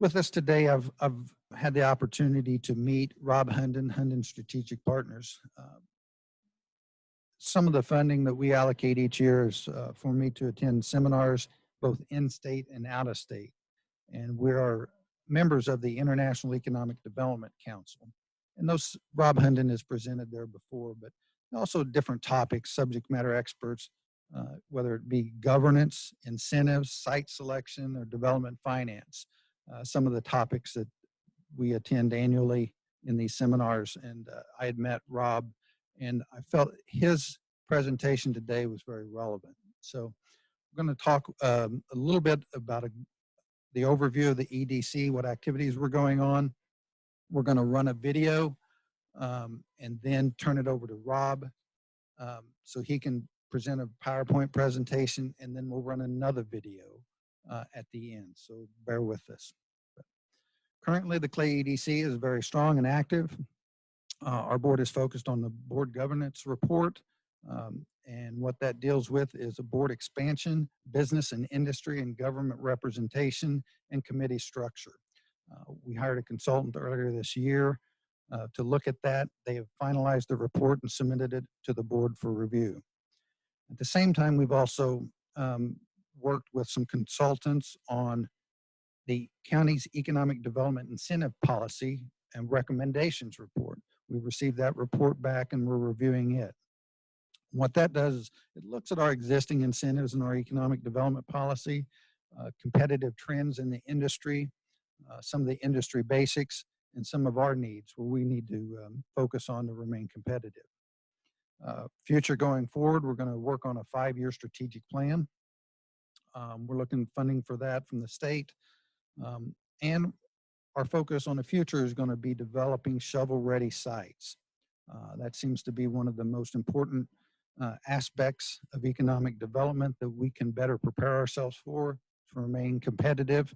With us today, I've had the opportunity to meet Rob Hunden, Hunden Strategic Partners. Some of the funding that we allocate each year is for me to attend seminars, both in-state and out-of-state. And we are members of the International Economic Development Council. And those, Rob Hunden has presented there before, but also different topics, subject matter experts, whether it be governance, incentives, site selection, or development finance. Some of the topics that we attend annually in these seminars. And I had met Rob, and I felt his presentation today was very relevant. So we're going to talk a little bit about the overview of the EDC, what activities were going on. We're going to run a video and then turn it over to Rob so he can present a PowerPoint presentation, and then we'll run another video at the end. So bear with us. Currently, the Clay EDC is very strong and active. Our board is focused on the board governance report, and what that deals with is a board expansion, business and industry and government representation, and committee structure. We hired a consultant earlier this year to look at that. They have finalized the report and submitted it to the board for review. At the same time, we've also worked with some consultants on the county's economic development incentive policy and recommendations report. We received that report back and we're reviewing it. What that does is it looks at our existing incentives and our economic development policy, competitive trends in the industry, some of the industry basics, and some of our needs where we need to focus on to remain competitive. Future going forward, we're going to work on a 5-year strategic plan. We're looking funding for that from the state. And our focus on the future is going to be developing shovel-ready sites. That seems to be one of the most important aspects of economic development that we can better prepare ourselves for to remain competitive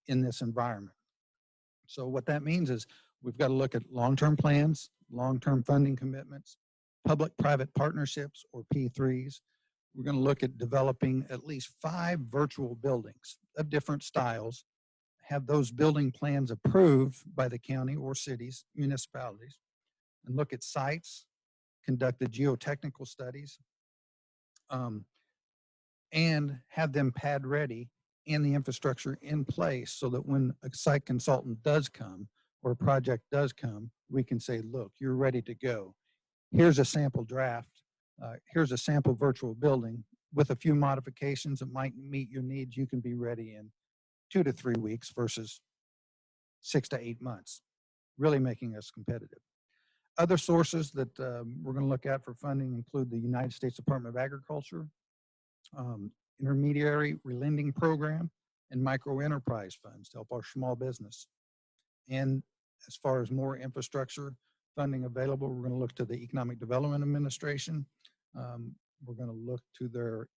in this environment. So what that means is we've got to look at long-term plans, long-term funding commitments, public-private partnerships or P3s. We're going to look at developing at least 5 virtual buildings of different styles, have those building plans approved by the county or cities, municipalities, and look at sites, conduct the geotechnical studies, and have them pad ready and the infrastructure in place so that when a site consultant does come or a project does come, we can say, look, you're ready to go. Here's a sample draft. Here's a sample virtual building with a few modifications that might meet your needs. You can be ready in 2 to 3 weeks versus 6 to 8 months, really making us competitive. Other sources that we're going to look at for funding include the United States Department of Agriculture, intermediary relending program, and micro enterprise funds to help our small business. And as far as more infrastructure funding available, we're going to look to the Economic Development Administration. We're going to look to their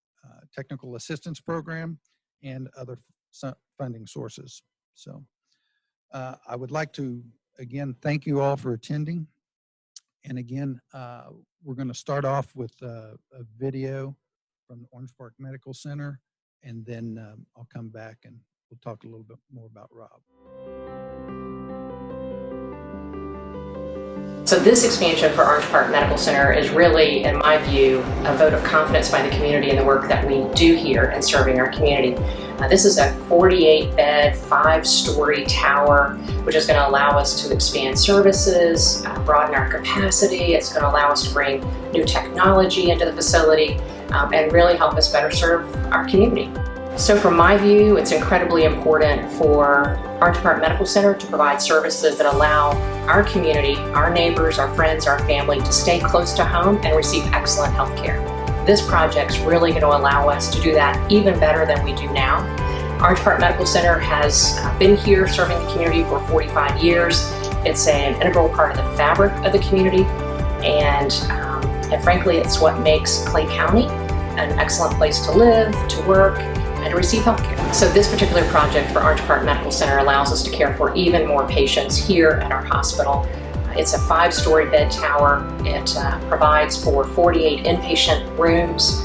technical assistance program and other funding sources. So I would like to, again, thank you all for attending. And again, we're going to start off with a video from the Orange Park Medical Center, and then I'll come back and we'll talk a little bit more about Rob. So this expansion for Orange Park Medical Center is really, in my view, a vote of confidence by the community in the work that we do here in serving our community. This is a 48-bed, 5-story tower, which is going to allow us to expand services, broaden our capacity. It's going to allow us to bring new technology into the facility and really help us better serve our community. So from my view, it's incredibly important for Orange Park Medical Center to provide services that allow our community, our neighbors, our friends, our family to stay close to home and receive excellent health care. This project's really going to allow us to do that even better than we do now. Orange Park Medical Center has been here serving the community for 45 years. It's an integral part of the fabric of the community, and frankly, it's what makes Clay County an excellent place to live, to work, and to receive health care. So this particular project for Orange Park Medical Center allows us to care for even more patients here at our hospital. It's a 5-story bed tower. It provides for 48 inpatient rooms,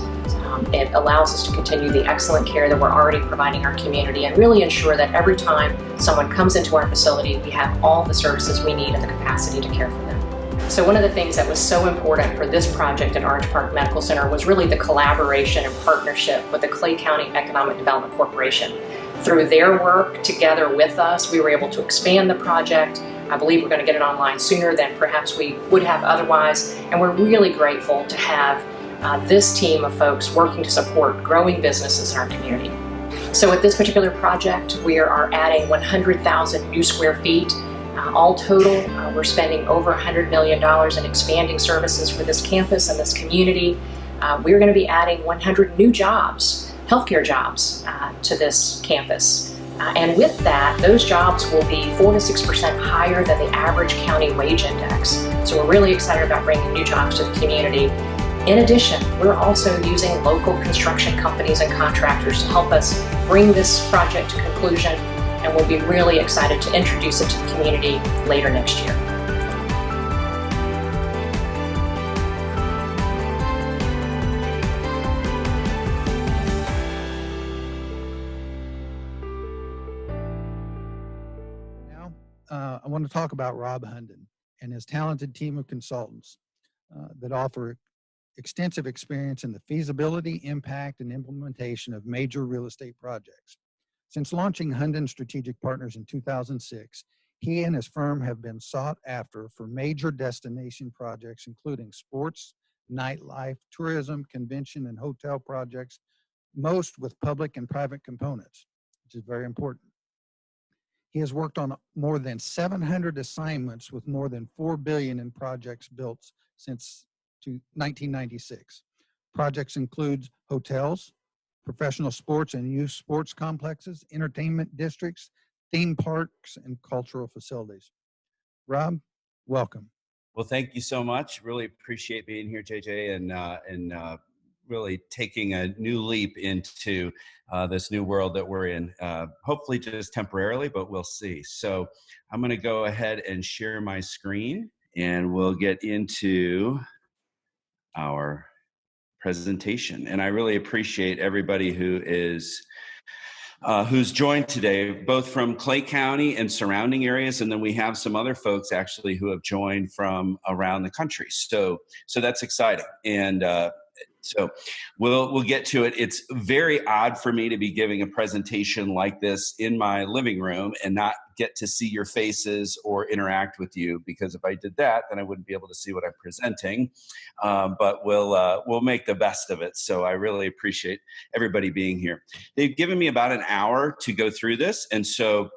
It allows us to continue the excellent care that we're already providing our community and really ensure that every time someone comes into our facility, we have all the services we need and the capacity to care for them. So one of the things that was so important for this project at Orange Park Medical Center was really the collaboration and partnership with the Clay County Economic Development Corporation. Through their work together with us, we were able to expand the project. I believe we're going to get it online sooner than perhaps we would have otherwise, and we're really grateful to have this team of folks working to support growing businesses in our community. So with this particular project, we are adding 100,000 new square feet. All total, we're spending over $100 million in expanding services for this campus and this community. We're going to be adding 100 new jobs, healthcare jobs, to this campus. And with that, those jobs will be 4 to 6% higher than the average county wage index. So we're really excited about bringing new jobs to the community. In addition, we're also using local construction companies and contractors to help us bring this project to conclusion, and we'll be really excited to introduce it to the community later next year. Now, I want to talk about Rob Hunden and his talented team of consultants that offer extensive experience in the feasibility, impact, and implementation of major real estate projects. Since launching Hunden Strategic Partners in 2006, he and his firm have been sought after for major destination projects, including sports, nightlife, tourism, convention, and hotel projects, most with public and private components, which is very important. He has worked on more than 700 assignments with more than $4 billion in projects built since 1996. Projects include hotels, professional sports and youth sports complexes, entertainment districts, theme parks, and cultural facilities. Rob, welcome. Well, thank you so much. Really appreciate being here, JJ, and really taking a new leap into this new world that we're in. Hopefully just temporarily, but we'll see. So I'm going to go ahead and share my screen, and we'll get into our presentation. And I really appreciate everybody who is who's joined today, both from Clay County and surrounding areas, and then we have some other folks actually who have joined from around the country. So that's exciting, and so we'll get to it. It's very odd for me to be giving a presentation like this in my living room and not get to see your faces or interact with you, because if I did that, then I wouldn't be able to see what I'm presenting. But we'll make the best of it. So I really appreciate everybody being here. They've given me about an hour to go through this, and so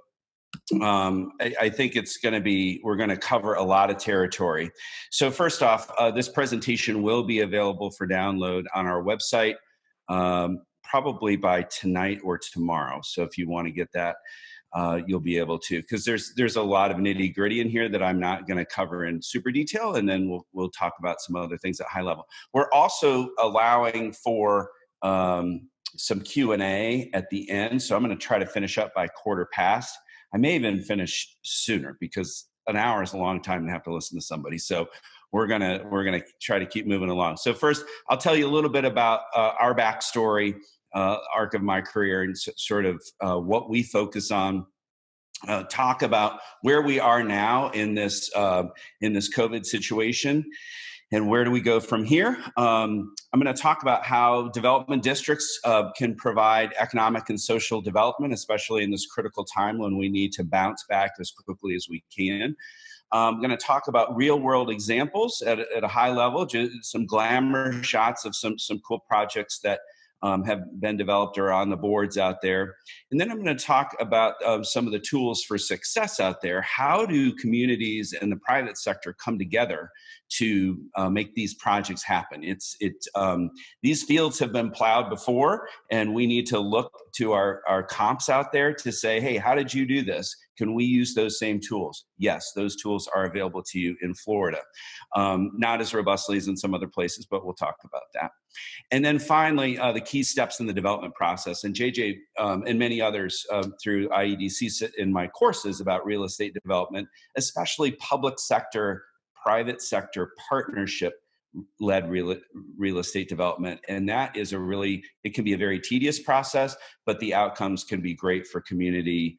I think it's going to be, we're going to cover a lot of territory. So first off, this presentation will be available for download on our website, probably by tonight or tomorrow. So if you want to get that, you'll be able to, because there's a lot of nitty gritty in here that I'm not going to cover in super detail. And then we'll talk about some other things at high level. We're also allowing for some Q&A at the end. So I'm going to try to finish up by 1:15. I may even finish sooner, because an hour is a long time to have to listen to somebody. So we're gonna try to keep moving along. So first, I'll tell you a little bit about our backstory, arc of my career, and sort of what we focus on. Talk about where we are now in this COVID situation, and where do we go from here? I'm going to talk about how development districts can provide economic and social development, especially in this critical time when we need to bounce back as quickly as we can. I'm going to talk about real-world examples at a high level, just some glamour shots of some cool projects that have been developed or on the boards out there. And then I'm going to talk about some of the tools for success out there. How do communities and the private sector come together to make these projects happen? These fields have been plowed before, and we need to look to our comps out there to say, hey, how did you do this? Can we use those same tools? Yes, those tools are available to you in Florida. Not as robustly as in some other places, but we'll talk about that. And then finally, the key steps in the development process. And JJ and many others through IEDC sit in my courses about real estate development, especially public sector, private sector partnership led real estate development. And that is it can be a very tedious process, but the outcomes can be great for community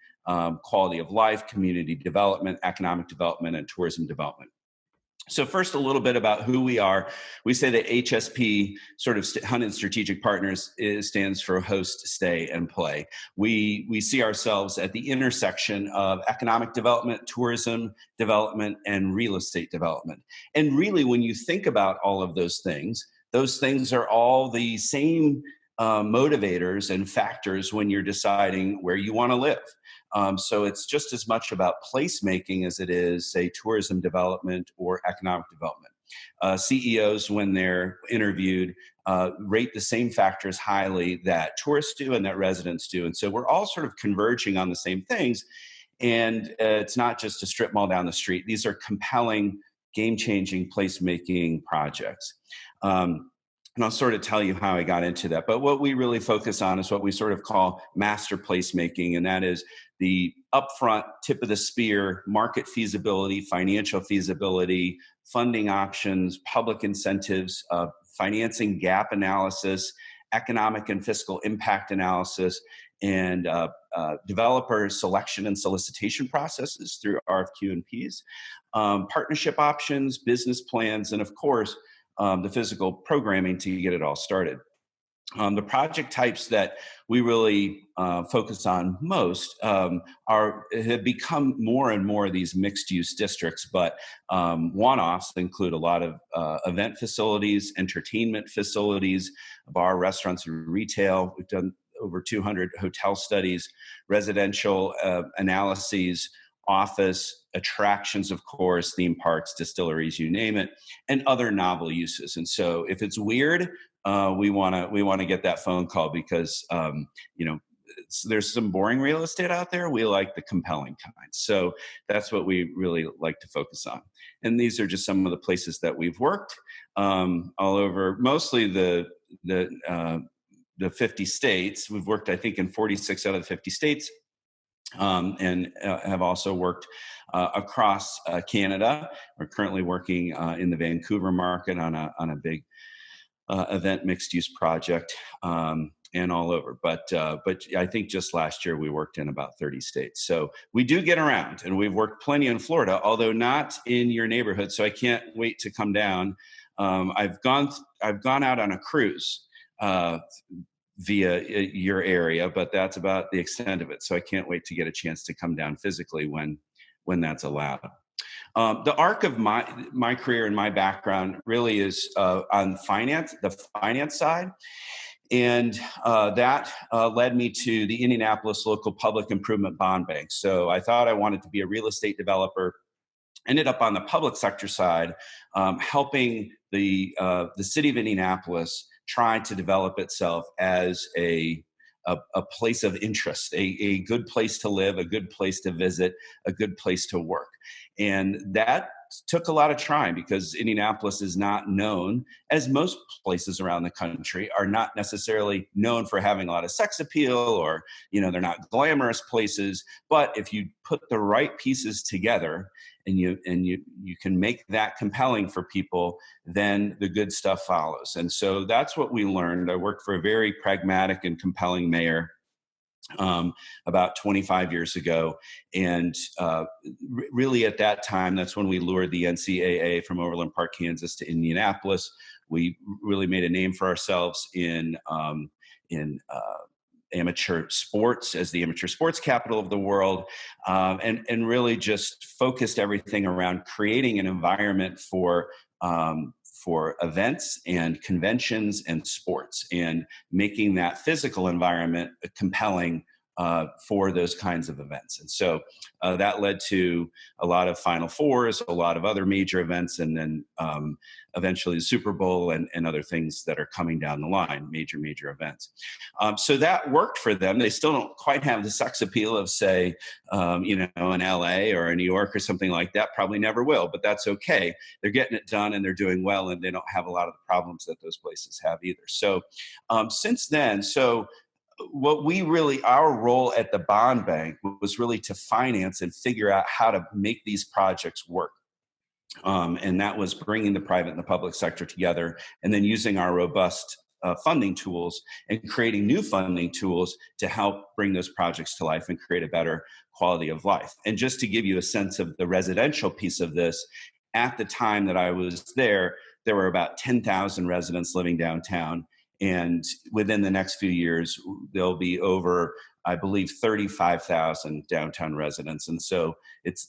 quality of life, community development, economic development, and tourism development. So first, a little bit about who we are. We say that HSP, sort of Hunden Strategic Partners, stands for host, stay, and play. We see ourselves at the intersection of economic development, tourism development, and real estate development. And really, when you think about all of those things are all the same motivators and factors when you're deciding where you want to live. So it's just as much about placemaking as it is, say, tourism development or economic development. CEOs, when they're interviewed, rate the same factors highly that tourists do and that residents do. And so we're all sort of converging on the same things. And it's not just a strip mall down the street. These are compelling, game-changing placemaking projects. And I'll sort of tell you how I got into that. But what we really focus on is what we sort of call master placemaking, and that is the upfront, tip of the spear, market feasibility, financial feasibility, funding options, public incentives, financing gap analysis, economic and fiscal impact analysis, and developer selection and solicitation processes through RFQ and Ps, partnership options, business plans, and of course, the physical programming to get it all started. The project types that we really focus on most have become more and more of these mixed-use districts, but one-offs include a lot of event facilities, entertainment facilities, bar, restaurants, and retail. We've done over 200 hotel studies, residential analyses, office, attractions, of course, theme parks, distilleries, you name it, and other novel uses. And so if it's weird, we want to get that phone call because, there's some boring real estate out there. We like the compelling kind. So that's what we really like to focus on. And these are just some of the places that we've worked all over, mostly the 50 states. We've worked, I think, in 46 out of the 50 states. And have also worked across Canada. We're currently working in the Vancouver market on a big event mixed-use project, and all over. But I think just last year we worked in about 30 states. So we do get around, and we've worked plenty in Florida, although not in your neighborhood. So I can't wait to come down. I've gone out on a cruise via your area, but that's about the extent of it. So I can't wait to get a chance to come down physically when that's allowed. The arc of my career and my background really is on the finance side. And that led me to the Indianapolis Local Public Improvement Bond Bank. So I thought I wanted to be a real estate developer. Ended up on the public sector side, helping the city of Indianapolis try to develop itself as a place of interest, a good place to live, a good place to visit, a good place to work. And that took a lot of trying because Indianapolis is not known, as most places around the country are not necessarily known for having a lot of sex appeal, or they're not glamorous places. But if you put the right pieces together and you can make that compelling for people, then the good stuff follows. And so that's what we learned. I worked for a very pragmatic and compelling mayor about 25 years ago. And really at that time, that's when we lured the NCAA from Overland Park, Kansas to Indianapolis. We really made a name for ourselves in amateur sports as the amateur sports capital of the world, and really just focused everything around creating an environment for events and conventions and sports, and making that physical environment compelling for those kinds of events. And so that led to a lot of Final Fours, a lot of other major events, and then eventually the Super Bowl and other things that are coming down the line, major events. So that worked for them. They still don't quite have the sex appeal of, say, in LA or in New York or something like that. Probably never will, but that's okay. They're getting it done and they're doing well, and they don't have a lot of the problems that those places have either. So since then, our role at the bond bank was really to finance and figure out how to make these projects work. And that was bringing the private and the public sector together, and then using our robust funding tools and creating new funding tools to help bring those projects to life and create a better quality of life. And just to give you a sense of the residential piece of this, at the time that I was there were about 10,000 residents living downtown. And within the next few years, there'll be over, I believe, 35,000 downtown residents. And so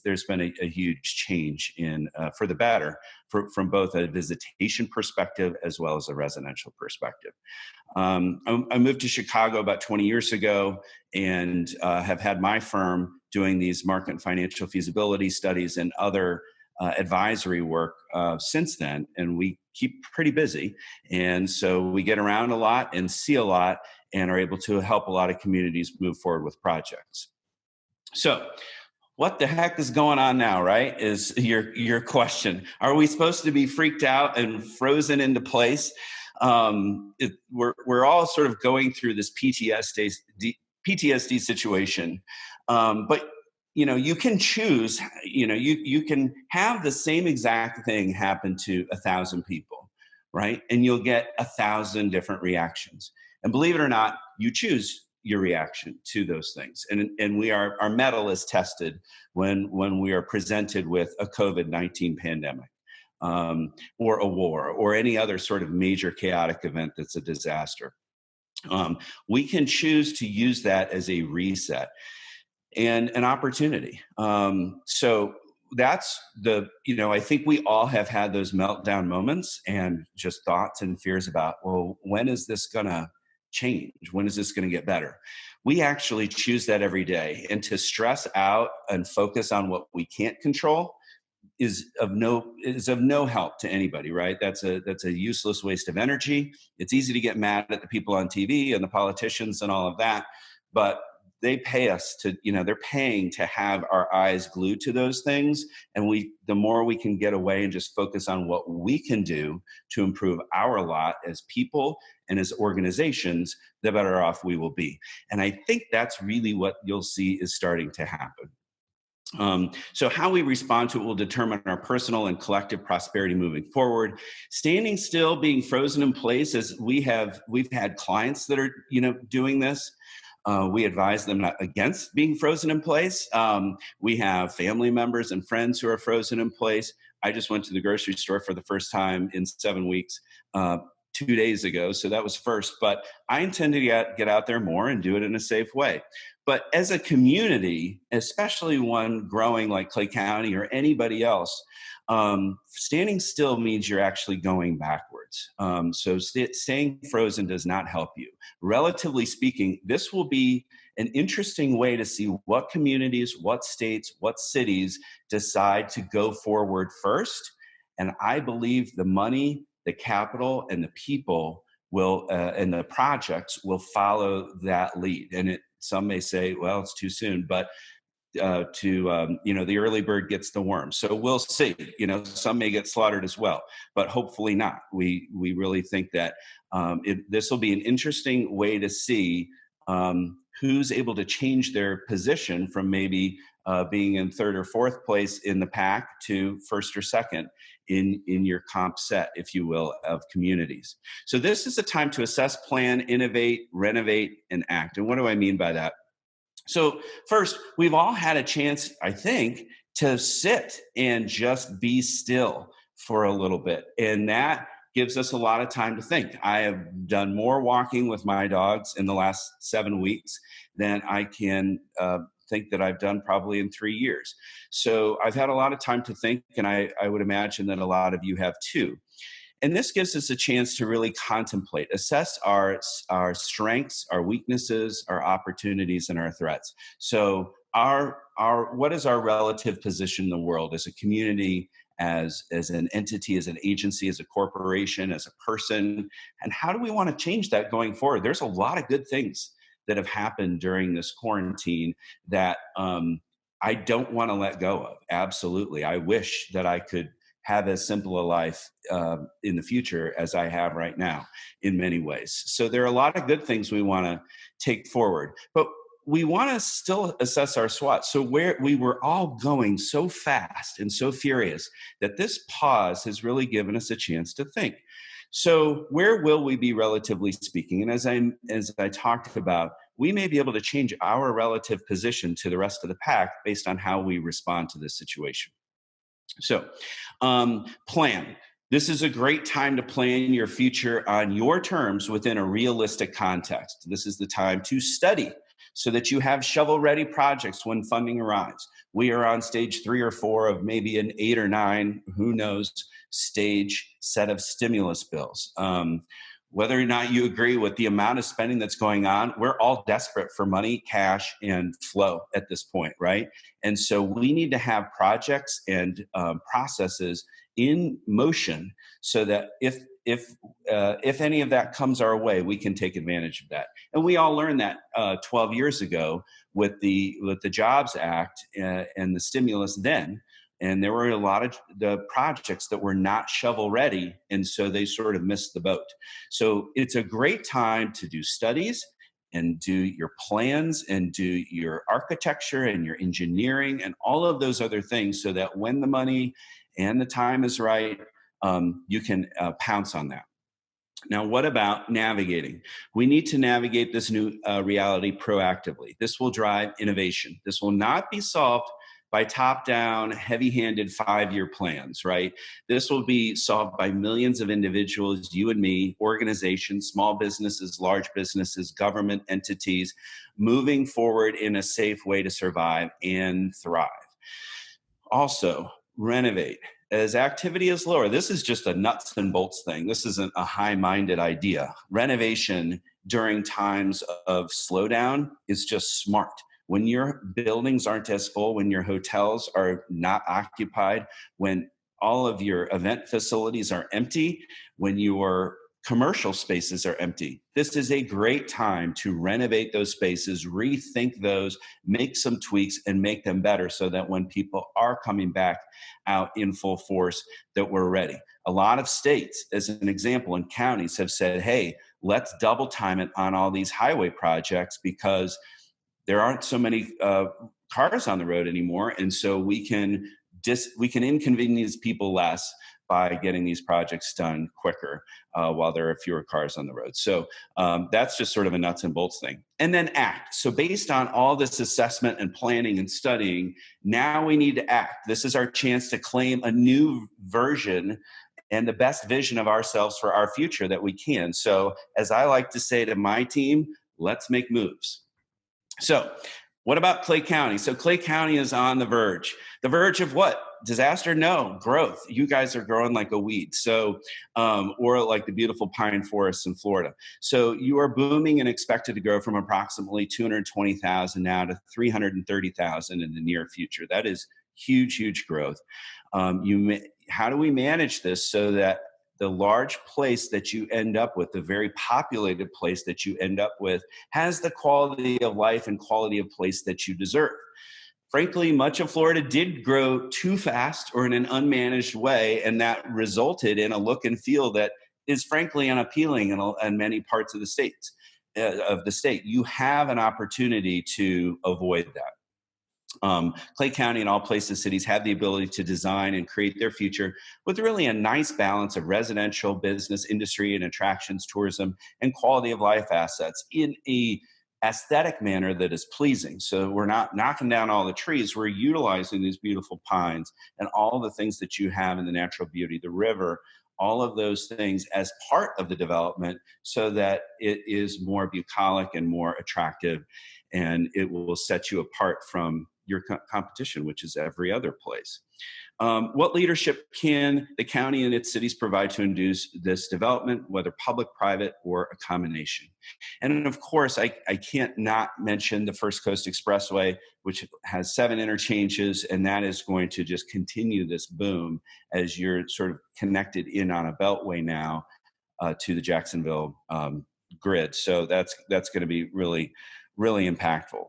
there's been a huge change in for the better from both a visitation perspective as well as a residential perspective. I moved to Chicago about 20 years ago and have had my firm doing these market and financial feasibility studies and other advisory work since then, and we keep pretty busy. And so we get around a lot and see a lot and are able to help a lot of communities move forward with projects. So what the heck is going on now, right, is your question. Are we supposed to be freaked out and frozen into place? We're all sort of going through this PTSD situation, but you can choose. You can have the same exact thing happen to 1,000 people, right? And you'll get 1,000 different reactions. And believe it or not, you choose your reaction to those things. And our mettle is tested when we are presented with a COVID-19 pandemic, or a war, or any other sort of major chaotic event that's a disaster. We can choose to use that as a reset and an opportunity. So that's I think we all have had those meltdown moments and just thoughts and fears about, well, when is this going to change? When is this going to get better? We actually choose that every day. And to stress out and focus on what we can't control is of no help to anybody, right? That's a useless waste of energy. It's easy to get mad at the people on TV and the politicians and all of that, but they pay us to, they're paying to have our eyes glued to those things. And the more we can get away and just focus on what we can do to improve our lot as people and as organizations, the better off we will be. And I think that's really what you'll see is starting to happen. So how we respond to it will determine our personal and collective prosperity moving forward. Standing still, being frozen in place, as we've had clients that are, doing this. We advise them not against being frozen in place. We have family members and friends who are frozen in place. I just went to the grocery store for the first time in 7 weeks 2 days ago, so that was first. But I intend to get out there more and do it in a safe way. But as a community, especially one growing like Clay County or anybody else, standing still means you're actually going backwards. So staying frozen does not help you. Relatively speaking, this will be an interesting way to see what communities, what states, what cities decide to go forward first. And I believe the money, the capital, and the people will, and the projects will follow that lead. And some may say, well, it's too soon, but the early bird gets the worm. So we'll see. Some may get slaughtered as well, but hopefully not. We really think that this will be an interesting way to see who's able to change their position from maybe being in third or fourth place in the pack to first or second in your comp set, if you will, of communities. So this is a time to assess, plan, innovate, renovate, and act. And what do I mean by that? So first, we've all had a chance, I think, to sit and just be still for a little bit. And that gives us a lot of time to think. I have done more walking with my dogs in the last 7 weeks than I can think that I've done probably in 3 years. So I've had a lot of time to think, and I would imagine that a lot of you have too. And this gives us a chance to really contemplate, assess our strengths, our weaknesses, our opportunities, and our threats. So what is our relative position in the world as a community, as an entity, as an agency, as a corporation, as a person, and how do we want to change that going forward? There's a lot of good things that have happened during this quarantine that I don't want to let go of. Absolutely. I wish that I could have as simple a life in the future as I have right now in many ways. So there are a lot of good things we want to take forward. But we want to still assess our SWOT. So where we were all going so fast and so furious that this pause has really given us a chance to think. So where will we be relatively speaking? And as I talked about, we may be able to change our relative position to the rest of the pack based on how we respond to this situation. So plan. This is a great time to plan your future on your terms within a realistic context. This is the time to study so that you have shovel-ready projects when funding arrives. We are on stage 3 or 4 of maybe an 8 or 9, who knows, stage set of stimulus bills. Whether or not you agree with the amount of spending that's going on, we're all desperate for money, cash, and flow at this point, right? And so we need to have projects and processes in motion so that if any of that comes our way, we can take advantage of that. And we all learned that 12 years ago with the Jobs Act and the stimulus then. And there were a lot of the projects that were not shovel ready, and so they sort of missed the boat. So it's a great time to do studies and do your plans and do your architecture and your engineering and all of those other things so that when the money and the time is right, you can pounce on that. Now, what about navigating? We need to navigate this new reality proactively. This will drive innovation. This will not be solved by top-down, heavy-handed 5-year plans, right? This will be solved by millions of individuals, you and me, organizations, small businesses, large businesses, government entities, moving forward in a safe way to survive and thrive. Also, renovate. As activity is lower, this is just a nuts and bolts thing. This isn't a high-minded idea. Renovation during times of slowdown is just smart. When your buildings aren't as full, when your hotels are not occupied, when all of your event facilities are empty, when your commercial spaces are empty, this is a great time to renovate those spaces, rethink those, make some tweaks, and make them better so that when people are coming back out in full force, that we're ready. A lot of states, as an example, and counties have said, hey, let's double time it on all these highway projects because there aren't so many cars on the road anymore, and so we can inconvenience people less by getting these projects done quicker while there are fewer cars on the road. So that's just sort of a nuts and bolts thing. And then act. So based on all this assessment and planning and studying, now we need to act. This is our chance to claim a new version and the best vision of ourselves for our future that we can. So as I like to say to my team, let's make moves. So what about Clay County? So Clay County is on the verge. The verge of what? Disaster? No, growth. You guys are growing like a weed. So, or like the beautiful pine forests in Florida. So you are booming and expected to grow from approximately 220,000 now to 330,000 in the near future. That is huge, huge growth. How do we manage this so that the large place that you end up with, the very populated place that you end up with, has the quality of life and quality of place that you deserve? Frankly, much of Florida did grow too fast or in an unmanaged way, and that resulted in a look and feel that is frankly unappealing in many parts of the state. You have an opportunity to avoid that. Clay County and all places, cities have the ability to design and create their future with really a nice balance of residential, business, industry, and attractions, tourism, and quality of life assets in a aesthetic manner that is pleasing. So we're not knocking down all the trees. We're utilizing these beautiful pines and all the things that you have in the natural beauty, the river, all of those things as part of the development so that it is more bucolic and more attractive, and it will set you apart from your competition, which is every other place. What leadership can the county and its cities provide to induce this development, whether public, private, or a combination? And of course, I can't not mention the First Coast Expressway, which has 7 interchanges, and that is going to just continue this boom as you're sort of connected in on a beltway now to the Jacksonville grid. So that's going to be really, really impactful.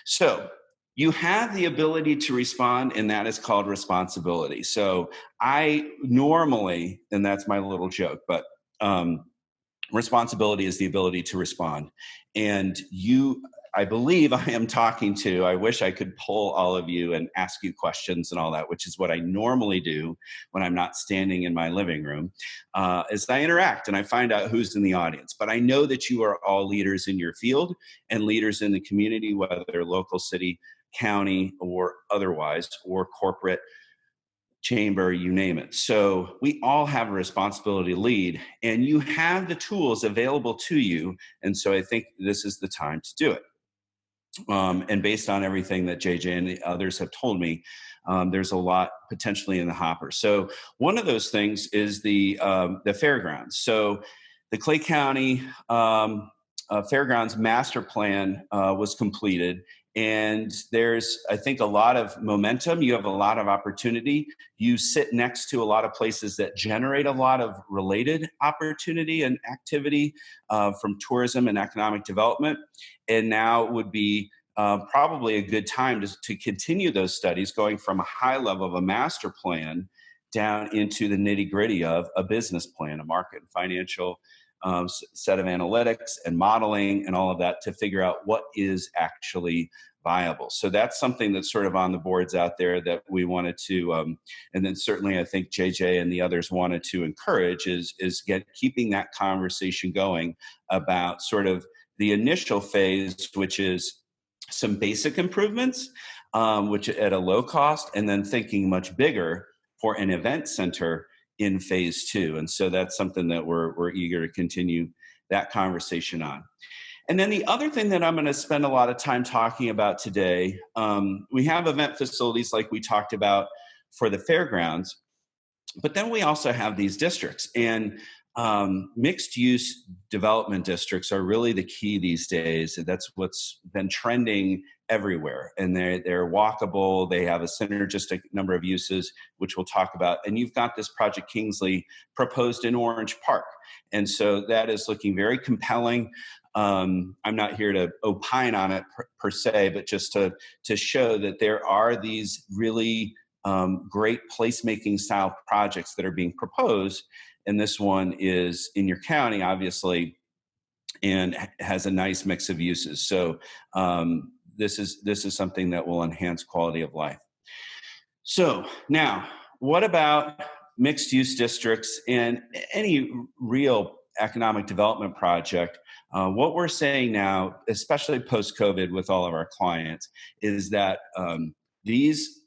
So you have the ability to respond, and that is called responsibility. So I normally, and that's my little joke, but responsibility is the ability to respond. And you I believe I am talking to. I wish I could poll all of you and ask you questions and all that, which is what I normally do when I'm not standing in my living room, is I interact and I find out who's in the audience. But I know that you are all leaders in your field and leaders in the community, whether local, city, county, or otherwise, or corporate, chamber, you name it. So we all have a responsibility to lead, and you have the tools available to you. And so I think this is the time to do it. And based on everything that JJ and the others have told me, there's a lot potentially in the hopper. So one of those things is the fairgrounds. So the Clay County Fairgrounds Master Plan was completed. And there's, I think, a lot of momentum. You have a lot of opportunity. You sit next to a lot of places that generate a lot of related opportunity and activity from tourism and economic development. And now would be probably a good time to continue those studies, going from a high level of a master plan down into the nitty gritty of a business plan, a market and financial set of analytics and modeling and all of that to figure out what is actually viable. So that's something that's sort of on the boards out there that we wanted to, and then certainly I think JJ and the others wanted to encourage is keeping that conversation going about sort of the initial phase, which is some basic improvements, which at a low cost, and then thinking much bigger for an event center in phase 2. And so that's something that we're eager to continue that conversation on. And then the other thing that I'm going to spend a lot of time talking about today, we have event facilities like we talked about for the fairgrounds, but then we also have these districts. And mixed use development districts are really the key these days. That's what's been trending everywhere. And they're walkable. They have a synergistic number of uses, which we'll talk about. And you've got this Project Kingsley proposed in Orange Park. And so that is looking very compelling. I'm not here to opine on it per se, but just to show that there are these really great placemaking style projects that are being proposed. And this one is in your county, obviously, and has a nice mix of uses. So this is something that will enhance quality of life. So now, what about mixed use districts and any real economic development project? What we're saying now, especially post-COVID with all of our clients, is that these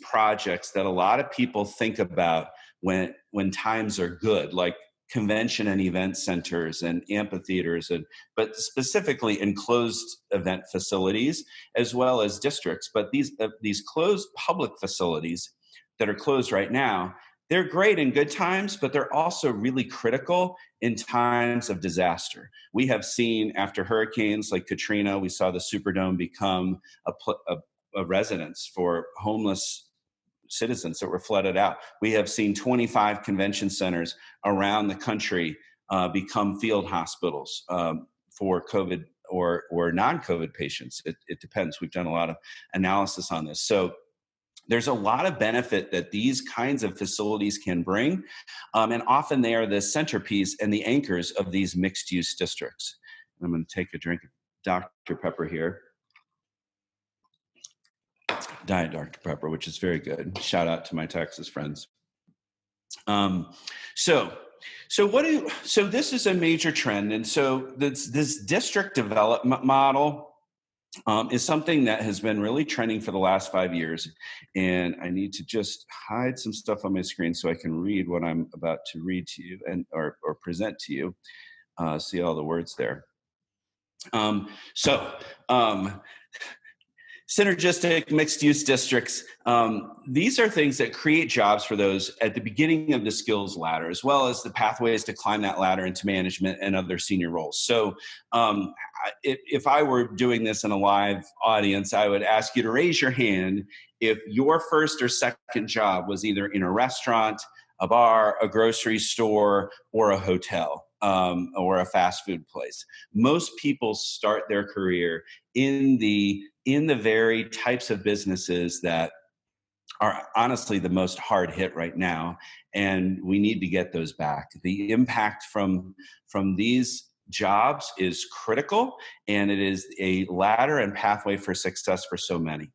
projects that a lot of people think about when times are good, like convention and event centers and amphitheaters, but specifically enclosed event facilities as well as districts. But these closed public facilities that are closed right now, they're great in good times, but they're also really critical in times of disaster. We have seen after hurricanes like Katrina, we saw the Superdome become a residence for homeless citizens that were flooded out. We have seen 25 convention centers around the country become field hospitals for COVID or non-COVID patients. It depends. We've done a lot of analysis on this. So there's a lot of benefit that these kinds of facilities can bring. And often they are the centerpiece and the anchors of these mixed use districts. I'm going to take a drink of Dr. Pepper here. Diet Dr. Pepper, which is very good. Shout out to my Texas friends. So this is a major trend. And so this district development model is something that has been really trending for the last 5 years. And I need to just hide some stuff on my screen so I can read what I'm about to read to you or present to you. See all the words there. Synergistic mixed-use districts, these are things that create jobs for those at the beginning of the skills ladder, as well as the pathways to climb that ladder into management and other senior roles. So if I were doing this in a live audience, I would ask you to raise your hand if your first or second job was either in a restaurant, a bar, a grocery store, or a hotel. Or a fast food place. Most people start their career in the very types of businesses that are honestly the most hard hit right now, and we need to get those back. The impact from these jobs is critical, and it is a ladder and pathway for success for so many.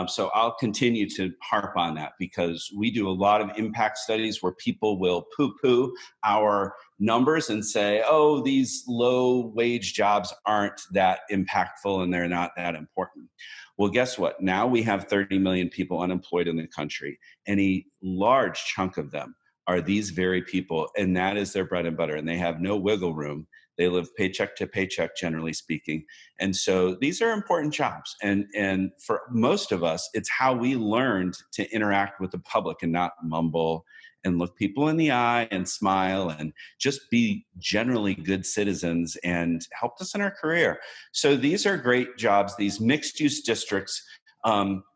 So I'll continue to harp on that because we do a lot of impact studies where people will poo-poo our numbers and say, oh, these low wage jobs aren't that impactful and they're not that important. Well, guess what? Now we have 30 million people unemployed in the country, and a large chunk of them are these very people, and that is their bread and butter, and they have no wiggle room. They live paycheck to paycheck, generally speaking. And so these are important jobs. And for most of us, it's how we learned to interact with the public and not mumble and look people in the eye and smile and just be generally good citizens, and helped us in our career. So these are great jobs. These mixed use districts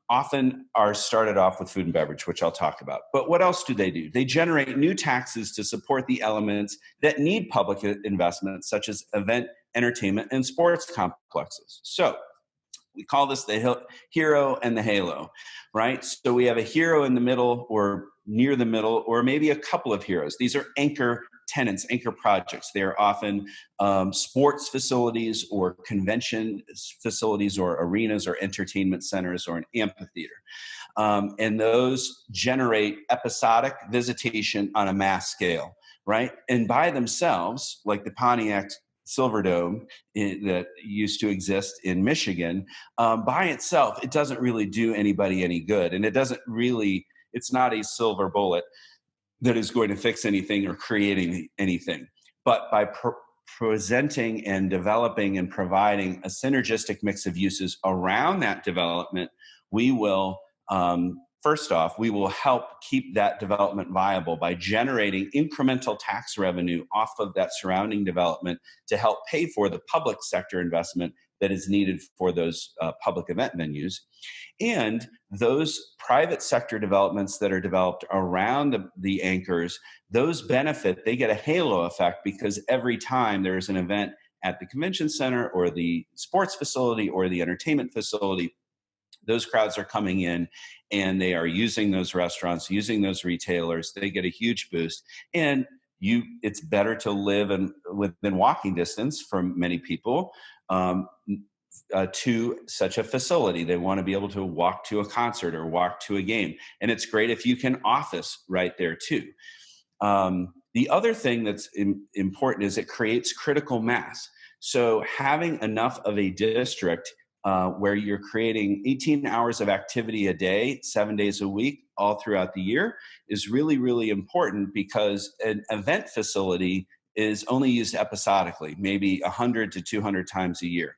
often are started off with food and beverage, which I'll talk about. But what else do? They generate new taxes to support the elements that need public investment, such as event, entertainment, and sports complexes. So we call this the hero and the halo, right? So we have a hero in the middle or near the middle, or maybe a couple of heroes. These are anchor tenants, anchor projects. They are often sports facilities or convention facilities or arenas or entertainment centers or an amphitheater. And those generate episodic visitation on a mass scale, right? And by themselves, like the Pontiac Silverdome that used to exist in Michigan, by itself, it doesn't really do anybody any good. And it's not a silver bullet that is going to fix anything or creating anything. But by presenting and developing and providing a synergistic mix of uses around that development, we will, first off, we will help keep that development viable by generating incremental tax revenue off of that surrounding development to help pay for the public sector investment that is needed for those public event venues. And those private sector developments that are developed around the anchors, those benefit, they get a halo effect, because every time there's an event at the convention center or the sports facility or the entertainment facility, those crowds are coming in and they are using those restaurants, using those retailers. They get a huge boost. And it's better to live within walking distance from many people to such a facility. They want to be able to walk to a concert or walk to a game. And it's great if you can office right there too. The other thing that's important is it creates critical mass. So having enough of a district where you're creating 18 hours of activity a day, 7 days a week, all throughout the year is really, really important, because an event facility is only used episodically, maybe 100 to 200 times a year.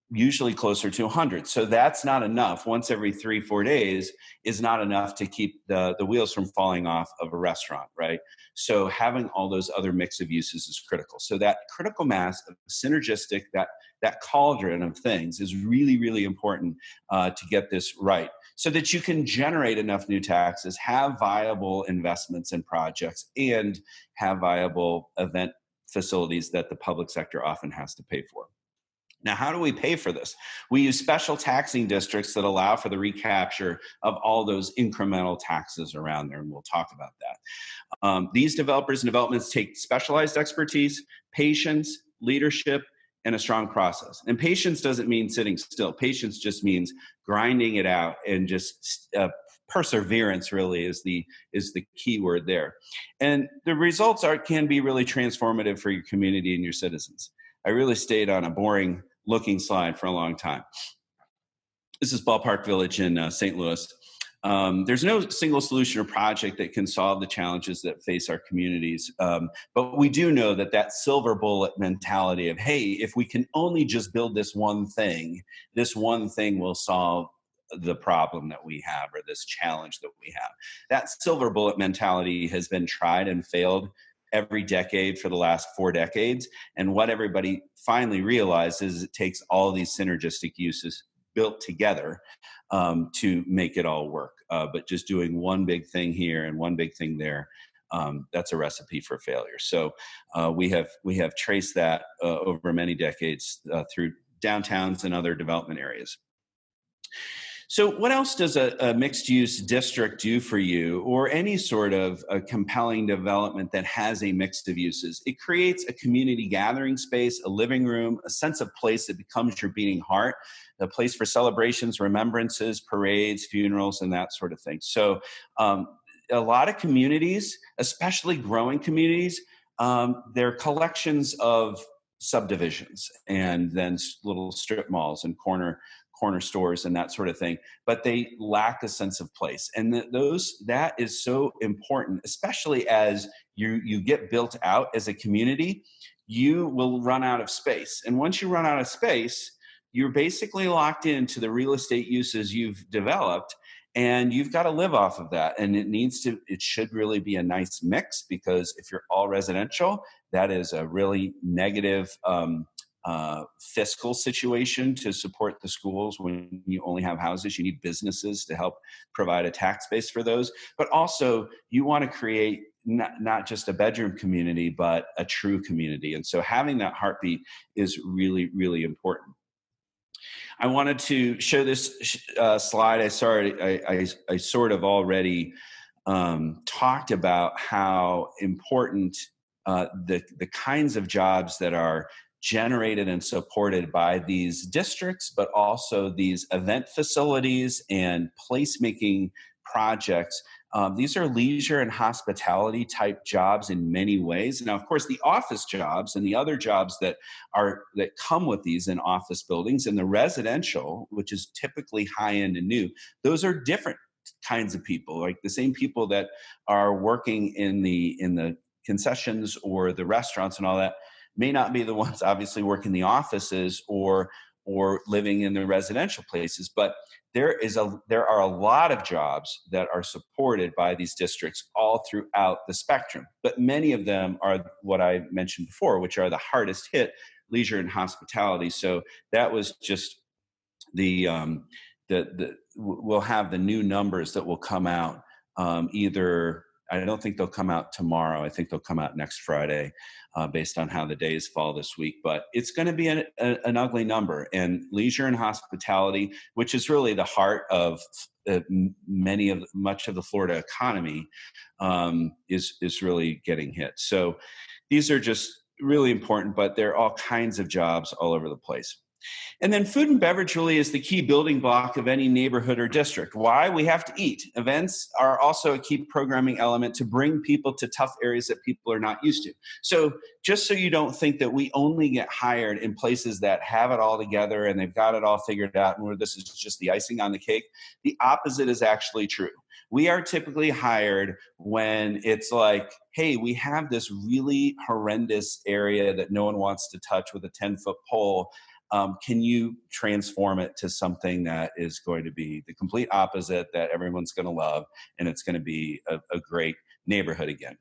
Usually closer to 100. So that's not enough. Once every 3-4 days is not enough to keep the wheels from falling off of a restaurant, right? So having all those other mix of uses is critical. So that critical mass of synergistic, that cauldron of things is really, really important to get this right, so that you can generate enough new taxes, have viable investments in projects, and have viable event facilities that the public sector often has to pay for. Now, how do we pay for this? We use special taxing districts that allow for the recapture of all those incremental taxes around there, and we'll talk about that. These developers and developments take specialized expertise, patience, leadership, and a strong process. And patience doesn't mean sitting still. Patience just means grinding it out, and just perseverance really is the key word there. And the results can be really transformative for your community and your citizens. I really stayed on a boring looking slide for a long time. This is Ballpark Village in St. Louis. There's no single solution or project that can solve the challenges that face our communities. But we do know that silver bullet mentality of, hey, if we can only just build this one thing will solve the problem that we have, or this challenge that we have. That silver bullet mentality has been tried and failed every decade for the last 4 decades. And what everybody finally realizes is it takes all these synergistic uses built together to make it all work. But just doing one big thing here and one big thing there, that's a recipe for failure. So we have traced that over many decades through downtowns and other development areas. So what else does a mixed use district do for you, or any sort of a compelling development that has a mix of uses? It creates a community gathering space, a living room, a sense of place that becomes your beating heart, a place for celebrations, remembrances, parades, funerals, and that sort of thing. So a lot of communities, especially growing communities, they're collections of subdivisions and then little strip malls and corner stores and that sort of thing, but they lack a sense of place. And that is so important, especially as you get built out as a community. You will run out of space, and once you run out of space, you're basically locked into the real estate uses you've developed, and you've got to live off of that. And it should really be a nice mix, because if you're all residential, that is a really negative fiscal situation to support the schools. When you only have houses, you need businesses to help provide a tax base for those. But also, you want to create not just a bedroom community, but a true community. And so having that heartbeat is really, really important. I wanted to show this slide. I sort of already talked about how important the kinds of jobs that are generated and supported by these districts, but also these event facilities and placemaking projects. These are leisure and hospitality type jobs in many ways. Now, of course, the office jobs and the other jobs that come with these in office buildings, and the residential, which is typically high end and new, those are different kinds of people. Like the same people that are working in the concessions or the restaurants and all that may not be the ones obviously working the offices or living in the residential places. But there are a lot of jobs that are supported by these districts all throughout the spectrum. But many of them are what I mentioned before, which are the hardest hit, leisure and hospitality. So that was just we'll have the new numbers that will come out either. I don't think they'll come out tomorrow. I think they'll come out next Friday, based on how the days fall this week. But it's going to be an ugly number. And leisure and hospitality, which is really the heart of much of the Florida economy, is really getting hit. So these are just really important, but there are all kinds of jobs all over the place. And then food and beverage really is the key building block of any neighborhood or district. Why? We have to eat. Events are also a key programming element to bring people to tough areas that people are not used to. So just so you don't think that we only get hired in places that have it all together and they've got it all figured out and where this is just the icing on the cake, the opposite is actually true. We are typically hired when it's like, hey, we have this really horrendous area that no one wants to touch with a 10-foot pole. Can you transform it to something that is going to be the complete opposite, that everyone's going to love, and it's going to be a great neighborhood again,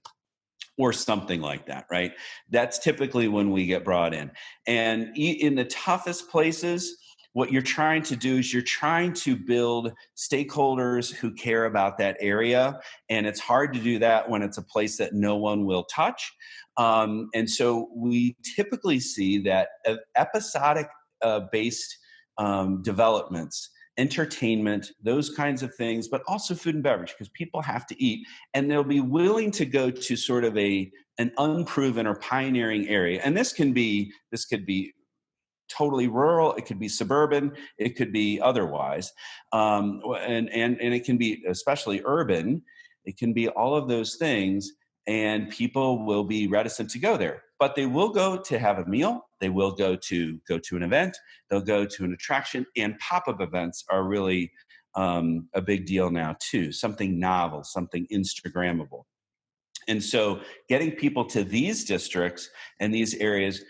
or something like that, right? That's typically when we get brought in. And in the toughest places, what you're trying to do is you're trying to build stakeholders who care about that area. And it's hard to do that when it's a place that no one will touch. And so we typically see that episodic based developments, entertainment, those kinds of things, but also food and beverage, because people have to eat, and they'll be willing to go to sort of an unproven or pioneering area. And this could be totally rural, it could be suburban, it could be otherwise, and it can be especially urban. It can be all of those things, and people will be reticent to go there. But they will go to have a meal. They will go to an event. They'll go to an attraction. And pop-up events are really a big deal now too. Something novel, something Instagrammable. And so getting people to these districts and these areas,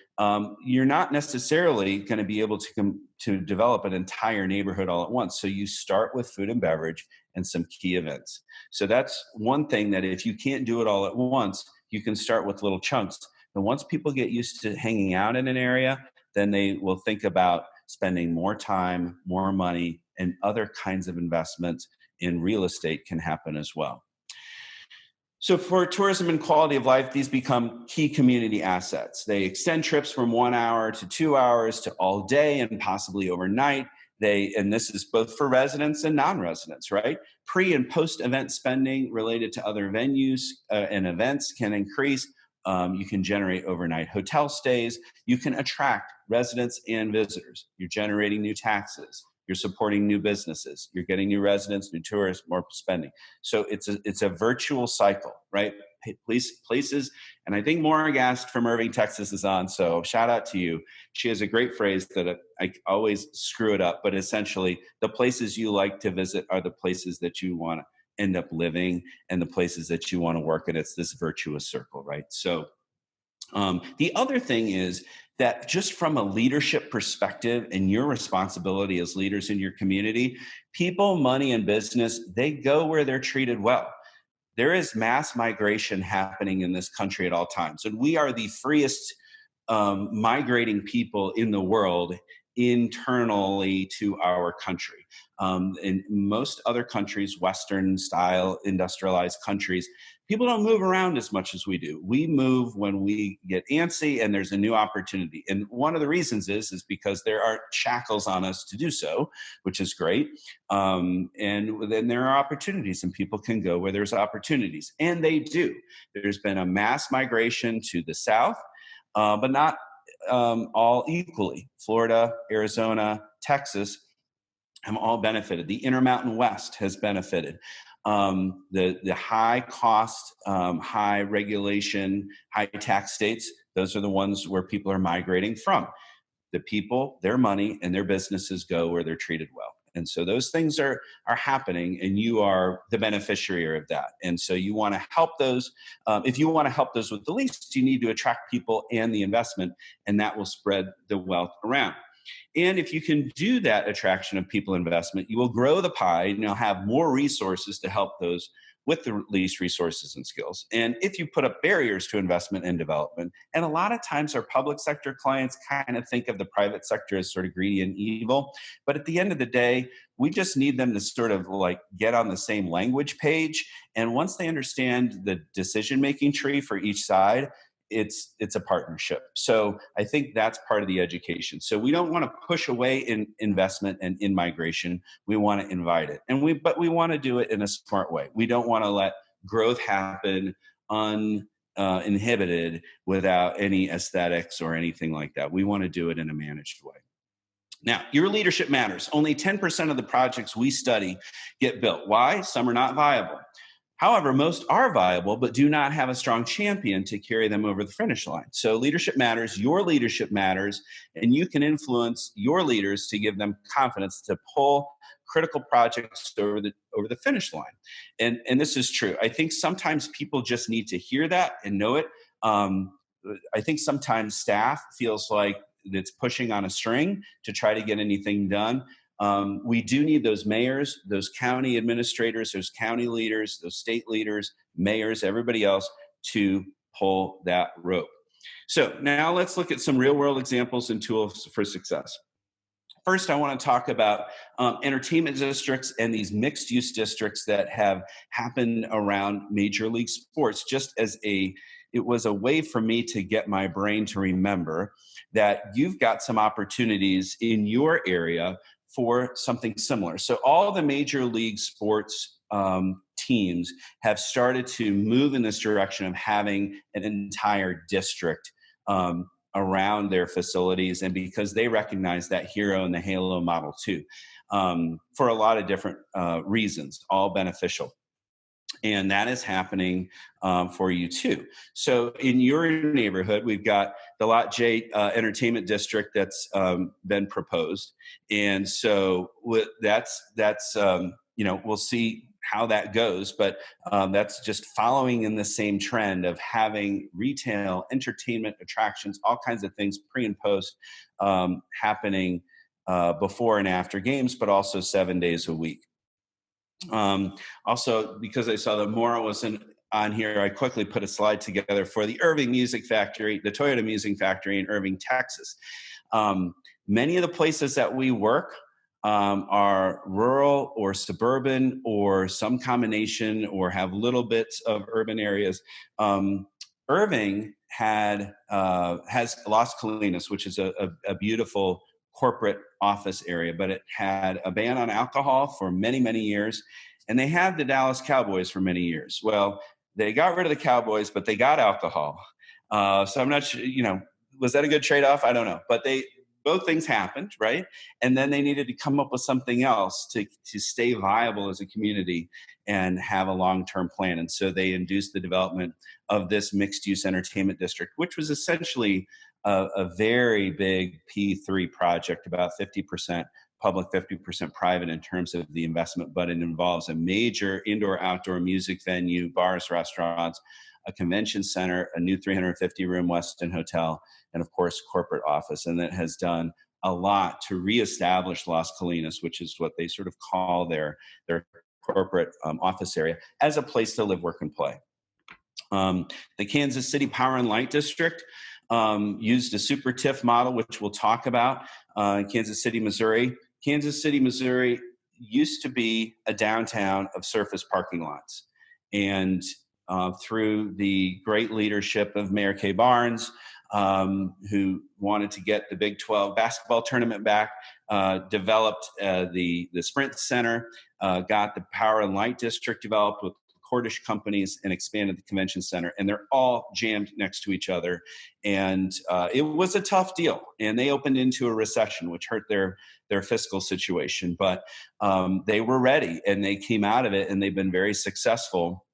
you're not necessarily going to be able to develop an entire neighborhood all at once. So you start with food and beverage and some key events. So that's one thing, that if you can't do it all at once, you can start with little chunks. And once people get used to hanging out in an area, then they will think about spending more time, more money, and other kinds of investments in real estate can happen as well. So for tourism and quality of life, these become key community assets. They extend trips from 1 hour to 2 hours to all day and possibly overnight. And this is both for residents and non-residents, right? Pre and post event spending related to other venues and events can increase. You can generate overnight hotel stays. You can attract residents and visitors. You're generating new taxes. You're supporting new businesses. You're getting new residents, new tourists, more spending. So it's a virtual cycle, right? Places, and I think Maura Gast from Irving, Texas is on, so shout out to you. She has a great phrase that I always screw it up, but essentially the places you like to visit are the places that you want to end up living and the places that you want to work, and it's this virtuous circle, right? So the other thing is that just from a leadership perspective and your responsibility as leaders in your community, people, money, and business, they go where they're treated well. There is mass migration happening in this country at all times. And we are the freest migrating people in the world internally to our country. In most other countries, Western style industrialized countries, people don't move around as much as we do. We move when we get antsy and there's a new opportunity. And one of the reasons is because there aren't shackles on us to do so, which is great. And then there are opportunities and people can go where there's opportunities. And they do. There's been a mass migration to the South, but not all equally. Florida, Arizona, Texas have all benefited. The Intermountain West has benefited. The high cost, high regulation, high tax states, those are the ones where people are migrating from. The people, their money, and their businesses go where they're treated well. And so those things are happening, and you are the beneficiary of that. And so you want to help those. If you want to help those with the least, you need to attract people and the investment, and that will spread the wealth around. And if you can do that attraction of people investment, you will grow the pie and you'll have more resources to help those with the least resources and skills. And if you put up barriers to investment and development, and a lot of times our public sector clients kind of think of the private sector as sort of greedy and evil, but at the end of the day, we just need them to sort of like get on the same language page. And once they understand the decision-making tree for each side, it's a partnership. So I think that's part of the education. So we don't want to push away in investment and in migration. We want to invite it, but we want to do it in a smart way. We don't want to let growth happen uninhibited without any aesthetics or anything like that. We want to do it in a managed way. Now, your leadership matters. Only 10% of the projects we study get built. Why? Some are not viable. However, most are viable, but do not have a strong champion to carry them over the finish line. So leadership matters, your leadership matters, and you can influence your leaders to give them confidence to pull critical projects over the finish line. And this is true. I think sometimes people just need to hear that and know it. I think sometimes staff feels like it's pushing on a string to try to get anything done. We do need those mayors, those county administrators, those county leaders, those state leaders, mayors, everybody else to pull that rope. So now let's look at some real world examples and tools for success. First, I want to talk about entertainment districts and these mixed use districts that have happened around major league sports, just as it was a way for me to get my brain to remember that you've got some opportunities in your area for something similar. So all the major league sports teams have started to move in this direction of having an entire district around their facilities, and because they recognize that hero and the halo model too, for a lot of different reasons, all beneficial. And that is happening for you too. So in your neighborhood, we've got the Lot J Entertainment District that's been proposed. And so that's we'll see how that goes, but that's just following in the same trend of having retail, entertainment, attractions, all kinds of things pre and post happening before and after games, but also 7 days a week. Also, because I saw that Maura wasn't on here, I quickly put a slide together for the Irving Music Factory, the Toyota Music Factory in Irving, Texas. Many of the places that we work are rural or suburban or some combination or have little bits of urban areas. Irving has Las Colinas, which is a beautiful corporate office area, but it had a ban on alcohol for many, many years. And they had the Dallas Cowboys for many years. Well, they got rid of the Cowboys, but they got alcohol. So I'm not sure, was that a good trade-off? I don't know. But both things happened, right? And then they needed to come up with something else to stay viable as a community and have a long-term plan. And so they induced the development of this mixed-use entertainment district, which was essentially a very big P3 project, about 50% public, 50% private in terms of the investment, but it involves a major indoor-outdoor music venue, bars, restaurants, a convention center, a new 350-room Westin hotel, and of course, corporate office. And that has done a lot to reestablish Las Colinas, which is what they sort of call their corporate office area, as a place to live, work, and play. The Kansas City Power and Light District used a super TIF model, which we'll talk about, in Kansas City, Missouri. Kansas City, Missouri used to be a downtown of surface parking lots. And through the great leadership of Mayor Kay Barnes, who wanted to get the Big 12 basketball tournament back, developed the Sprint Center, got the Power and Light District developed with Cordish companies, and expanded the convention center. And they're all jammed next to each other. And it was a tough deal. And they opened into a recession, which hurt their fiscal situation. But they were ready, and they came out of it, and they've been very successful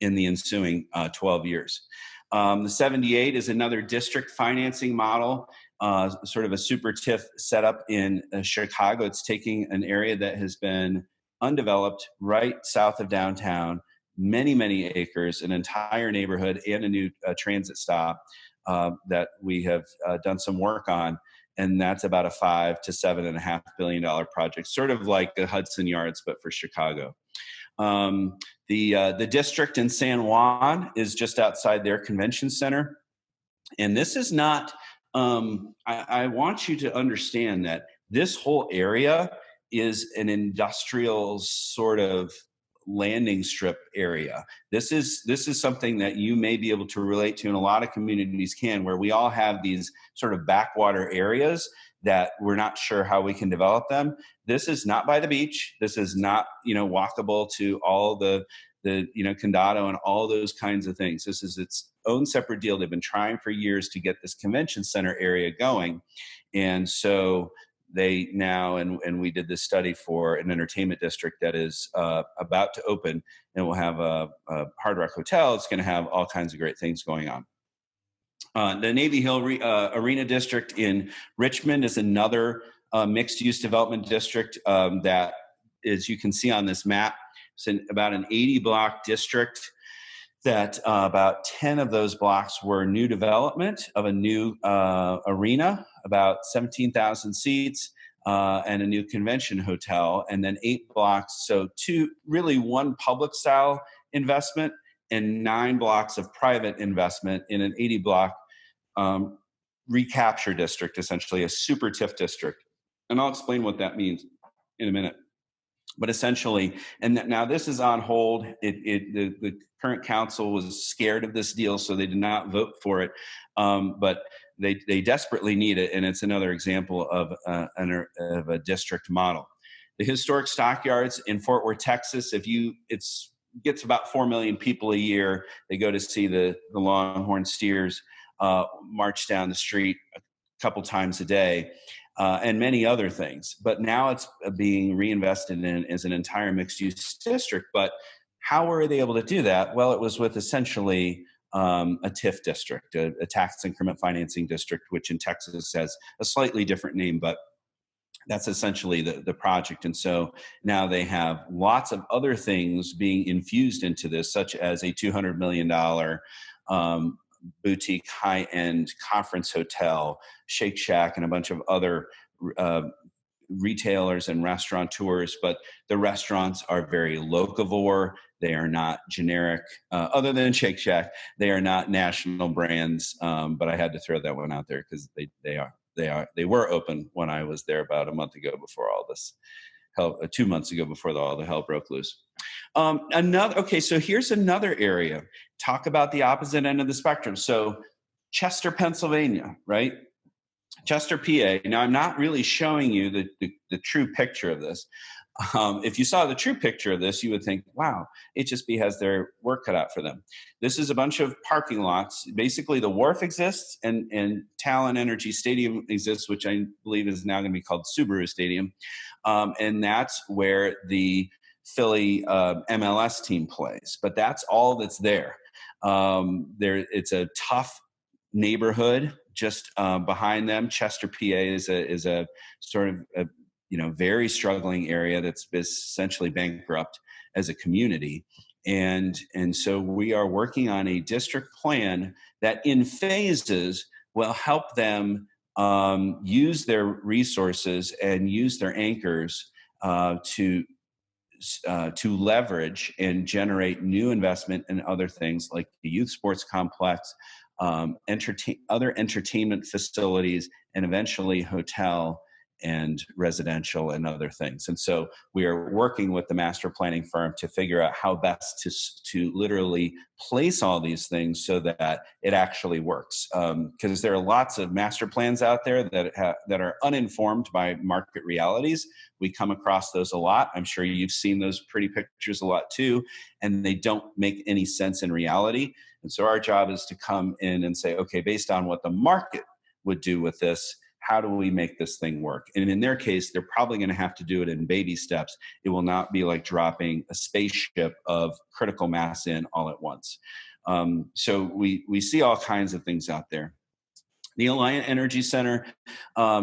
in the ensuing 12 years. The 78 is another district financing model, sort of a super TIF setup in Chicago. It's taking an area that has been undeveloped right south of downtown, many, many acres, an entire neighborhood, and a new transit stop that we have done some work on. And that's about a $5 to $7.5 billion project, sort of like the Hudson Yards, but for Chicago. The district in San Juan is just outside their convention center. And this is not, I want you to understand that this whole area is an industrial sort of landing strip area. This is something that you may be able to relate to, and a lot of communities can, where we all have these sort of backwater areas that we're not sure how we can develop them. This is not by the beach. This is not, walkable to all the Condado and all those kinds of things. This is its own separate deal. They've been trying for years to get this convention center area going. And so they now, and we did this study for an entertainment district that is about to open, and we'll have a Hard Rock Hotel. It's going to have all kinds of great things going on. The Navy Hill Arena District in Richmond is another mixed-use development district that, as you can see on this map, it's about an 80-block district that about 10 of those blocks were new development of a new arena, about 17,000 seats, and a new convention hotel, and then 8 blocks. So one public style investment and 9 blocks of private investment in an 80-block recapture district, essentially a super TIF district. And I'll explain what that means in a minute. But essentially, and now this is on hold. The current council was scared of this deal, so they did not vote for it. But they desperately need it, and it's another example of a district model. The historic stockyards in Fort Worth, Texas. Gets about 4 million people a year. They go to see the Longhorn Steers march down the street a couple times a day. And many other things. But now it's being reinvested in as an entire mixed-use district. But how were they able to do that? Well, it was with essentially a TIF district, a tax increment financing district, which in Texas has a slightly different name, but that's essentially the project. And so now they have lots of other things being infused into this, such as a $200 million boutique high-end conference hotel, Shake Shack, and a bunch of other retailers and restaurateurs. But the restaurants are very locavore. They are not generic, other than Shake Shack. They are not national brands. But I had to throw that one out there because they were open when I was there about a month ago before all this hell, 2 months ago before all the hell broke loose. So here's another area. Talk about the opposite end of the spectrum. So Chester, Pennsylvania, right? Chester, PA. Now, I'm not really showing you the true picture of this. If you saw the true picture of this, you would think, wow, HSB has their work cut out for them. This is a bunch of parking lots. Basically, the wharf exists and Talon Energy Stadium exists, which I believe is now going to be called Subaru Stadium. And that's where the Philly MLS team plays. But that's all that's there. It's a tough neighborhood just behind them. Chester, PA is a sort of a very struggling area that's essentially bankrupt as a community. And so we are working on a district plan that in phases will help them use their resources and use their anchors to leverage and generate new investment in other things like the youth sports complex, other entertainment facilities, and eventually hotel and residential and other things. And so we are working with the master planning firm to figure out how best to literally place all these things so that it actually works. Because there are lots of master plans out there that are uninformed by market realities. We come across those a lot. I'm sure you've seen those pretty pictures a lot too, and they don't make any sense in reality. And so our job is to come in and say, okay, based on what the market would do with this, how do we make this thing work? And in their case, they're probably going to have to do it in baby steps. It will not be like dropping a spaceship of critical mass in all at once. So we see all kinds of things out there. The Alliant Energy Center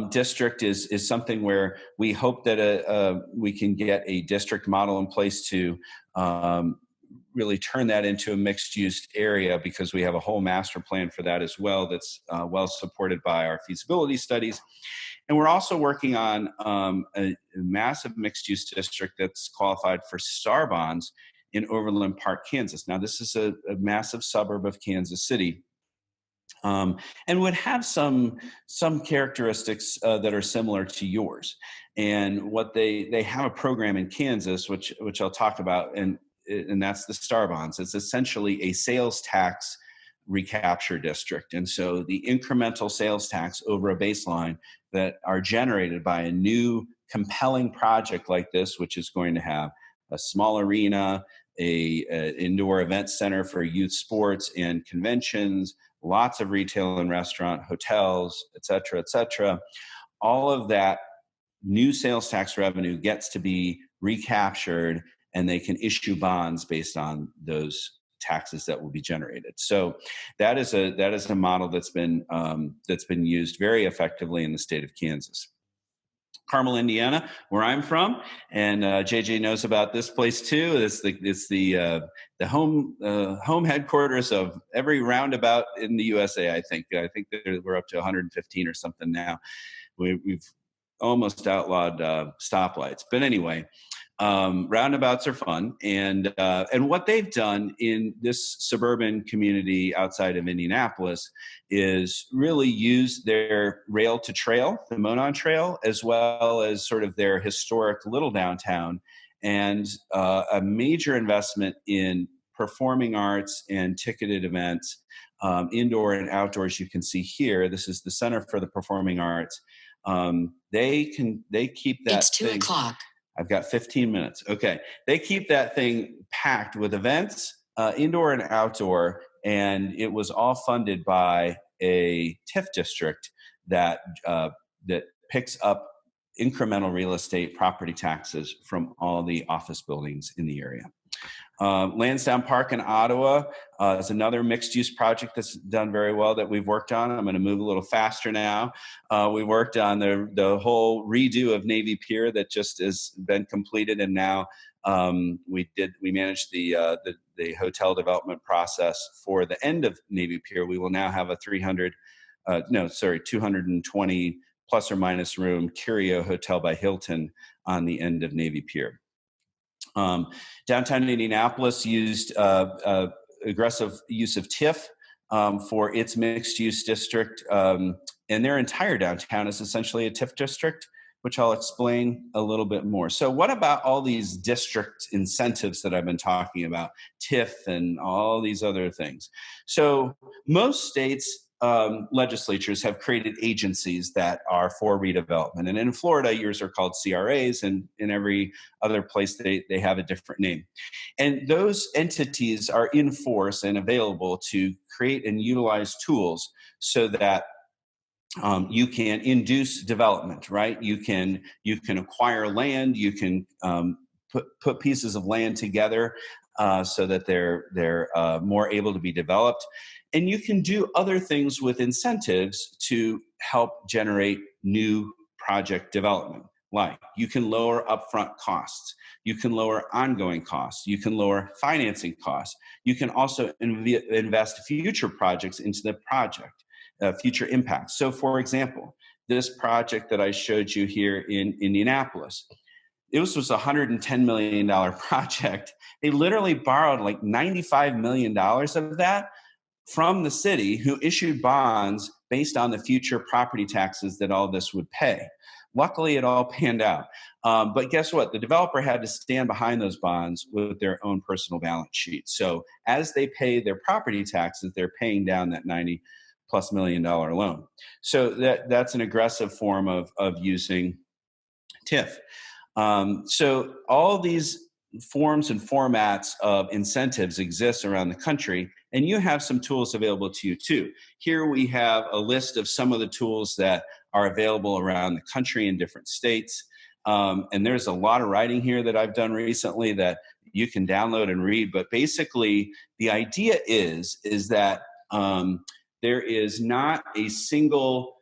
district is something where we hope that we can get a district model in place to really turn that into a mixed-use area, because we have a whole master plan for that as well that's well supported by our feasibility studies. And we're also working on a massive mixed-use district that's qualified for STAR bonds in Overland Park, Kansas. Now, this is a massive suburb of Kansas City. And would have some characteristics that are similar to yours. And what they have a program in Kansas, which I'll talk about, and that's the STAR bonds. It's essentially a sales tax recapture district. And so the incremental sales tax over a baseline that are generated by a new compelling project like this, which is going to have a small arena, a indoor event center for youth sports and conventions, lots of retail and restaurant, hotels, et cetera, all of that new sales tax revenue gets to be recaptured, and they can issue bonds based on those taxes that will be generated. So that is a model that's been used very effectively in the state of Kansas. Carmel, Indiana, where I'm from, and JJ knows about this place too. It's the home headquarters of every roundabout in the USA. I think we're up to 115 or something now. We've almost outlawed stoplights, but anyway. Roundabouts are fun, and what they've done in this suburban community outside of Indianapolis is really use their rail to trail, the Monon Trail, as well as sort of their historic little downtown, and a major investment in performing arts and ticketed events, indoor and outdoors. You can see here, this is the Center for the Performing Arts. They keep that. It's 2 o'clock. I've got 15 minutes. Okay. They keep that thing packed with events, indoor and outdoor, and it was all funded by a TIF district that picks up incremental real estate property taxes from all the office buildings in the area. Lansdowne Park in Ottawa is another mixed-use project that's done very well that we've worked on. I'm going to move a little faster now. We worked on the whole redo of Navy Pier that just has been completed, and now we managed the hotel development process for the end of Navy Pier. We will now have a 220 plus or minus room Curio Hotel by Hilton on the end of Navy Pier. Downtown Indianapolis used aggressive use of TIF for its mixed-use district, and their entire downtown is essentially a TIF district, which I'll explain a little bit more. So what about all these district incentives that I've been talking about, TIF and all these other things? So most states legislatures have created agencies that are for redevelopment. And in Florida, yours are called CRAs, and in every other place, they have a different name. And those entities are in force and available to create and utilize tools so that you can induce development, right? You can acquire land. You can put pieces of land together so that they're more able to be developed, and you can do other things with incentives to help generate new project development. Like you can lower upfront costs, you can lower ongoing costs, you can lower financing costs. You can also invest future projects into the project. Future impacts. So, for example, this project that I showed you here in Indianapolis, this was a $110 million project. They literally borrowed like $95 million of that from the city, who issued bonds based on the future property taxes that all this would pay. Luckily, it all panned out. But guess what? The developer had to stand behind those bonds with their own personal balance sheet. So as they pay their property taxes, they're paying down that $90+ million loan. So that's an aggressive form of using TIF. So all these forms and formats of incentives exist around the country, and you have some tools available to you too. Here we have a list of some of the tools that are available around the country in different states. And there's a lot of writing here that I've done recently that you can download and read. But basically, the idea is that there is not a single,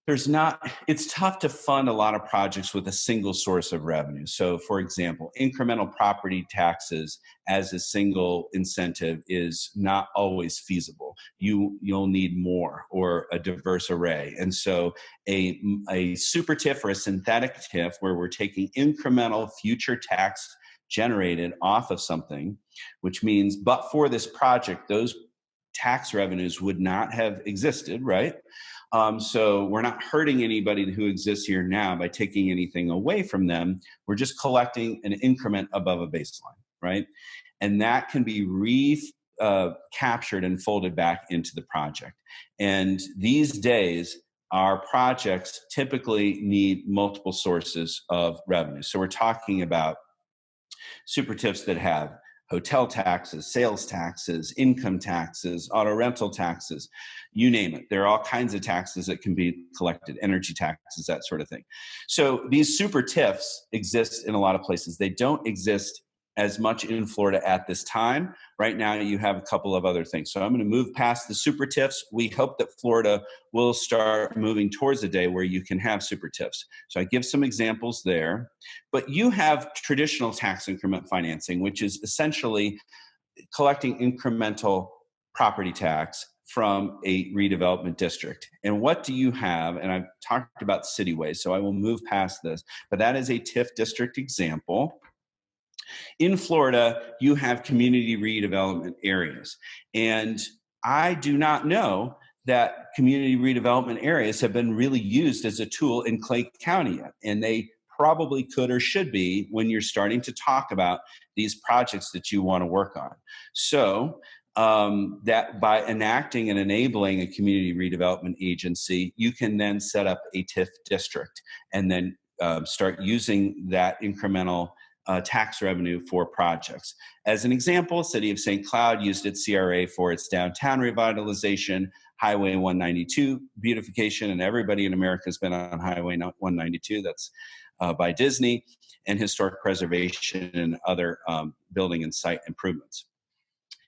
it's tough to fund a lot of projects with a single source of revenue. So for example, incremental property taxes as a single incentive is not always feasible. You'll need more or a diverse array. And so a super TIF or a synthetic TIF, where we're taking incremental future tax generated off of something, which means, but for this project, those tax revenues would not have existed, right? So we're not hurting anybody who exists here now by taking anything away from them. We're just collecting an increment above a baseline, right? And that can be captured and folded back into the project. And these days, our projects typically need multiple sources of revenue. So we're talking about super TIFs that have hotel taxes, sales taxes, income taxes, auto rental taxes, you name it. There are all kinds of taxes that can be collected, energy taxes, that sort of thing. So these super TIFs exist in a lot of places. They don't exist as much in Florida at this time. Right now, you have a couple of other things. So I'm going to move past the super TIFs. We hope that Florida will start moving towards a day where you can have super TIFs. So I give some examples there. But you have traditional tax increment financing, which is essentially collecting incremental property tax from a redevelopment district. And what do you have? And I've talked about cityways, so I will move past this. But that is a TIF district example. In Florida, you have community redevelopment areas. And I do not know that community redevelopment areas have been really used as a tool in Clay County yet. And they probably could or should be when you're starting to talk about these projects that you want to work on. So that by enacting and enabling a community redevelopment agency, you can then set up a TIF district and then start using that incremental tax revenue for projects. As an example, City of St. Cloud used its CRA for its downtown revitalization, Highway 192 beautification, and everybody in America has been on Highway 192. That's by Disney, and historic preservation and other building and site improvements.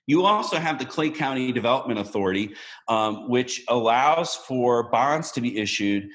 You also have the Clay County Development Authority, which allows for bonds to be issued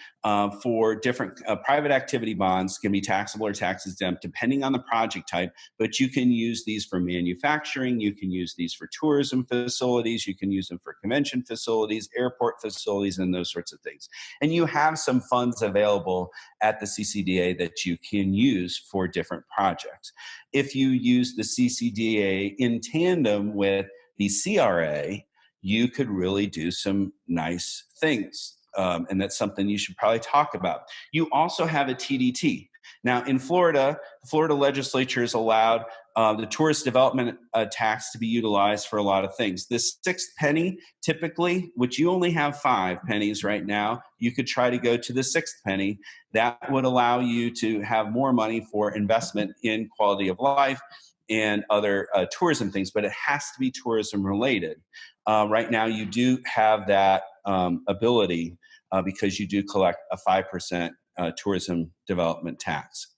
for different private activity bonds, can be taxable or tax exempt depending on the project type, but you can use these for manufacturing, you can use these for tourism facilities, you can use them for convention facilities, airport facilities, and those sorts of things. And you have some funds available at the CCDA that you can use for different projects. If you use the CCDA in tandem with the CRA, you could really do some nice things. And that's something you should probably talk about. You also have a TDT. Now, in Florida, the Florida legislature has allowed the tourist development tax to be utilized for a lot of things. This sixth penny, typically, which you only have 5 pennies right now, you could try to go to the sixth penny. That would allow you to have more money for investment in quality of life and other tourism things, but it has to be tourism related. Right now, you do have that ability because you do collect a 5% tourism development tax.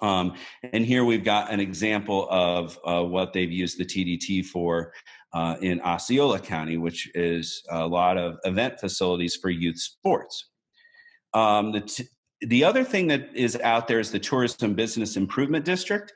And here we've got an example of what they've used the TDT for in Osceola County, which is a lot of event facilities for youth sports. The other thing that is out there is the Tourism Business Improvement District.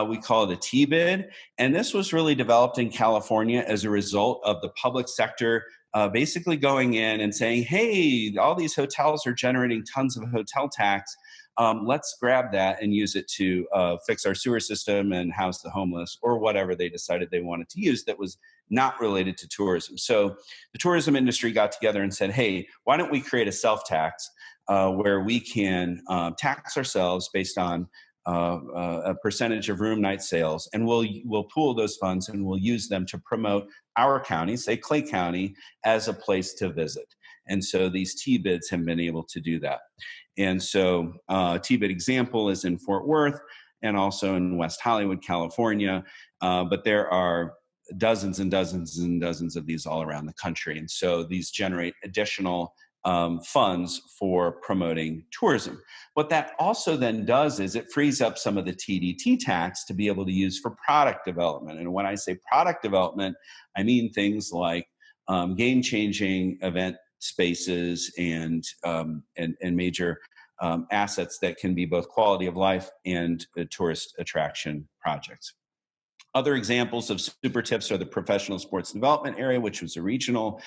We call it a TBID. And this was really developed in California as a result of the public sector basically going in and saying, hey, all these hotels are generating tons of hotel tax. Let's grab that and use it to fix our sewer system and house the homeless, or whatever they decided they wanted to use that was not related to tourism. So the tourism industry got together and said, hey, why don't we create a self-tax where we can tax ourselves based on a percentage of room night sales, and we'll pool those funds and we'll use them to promote our county, say Clay County, as a place to visit. And so these T-bids have been able to do that. And so T-bid example is in Fort Worth and also in West Hollywood, California. But there are dozens and dozens and dozens of these all around the country. And so these generate additional funds for promoting tourism. What that also then does is it frees up some of the TDT tax to be able to use for product development. And when I say product development, I mean things like game-changing event spaces and major assets that can be both quality of life and tourist attraction projects. Other examples of super tips are the professional sports development area, which was a regional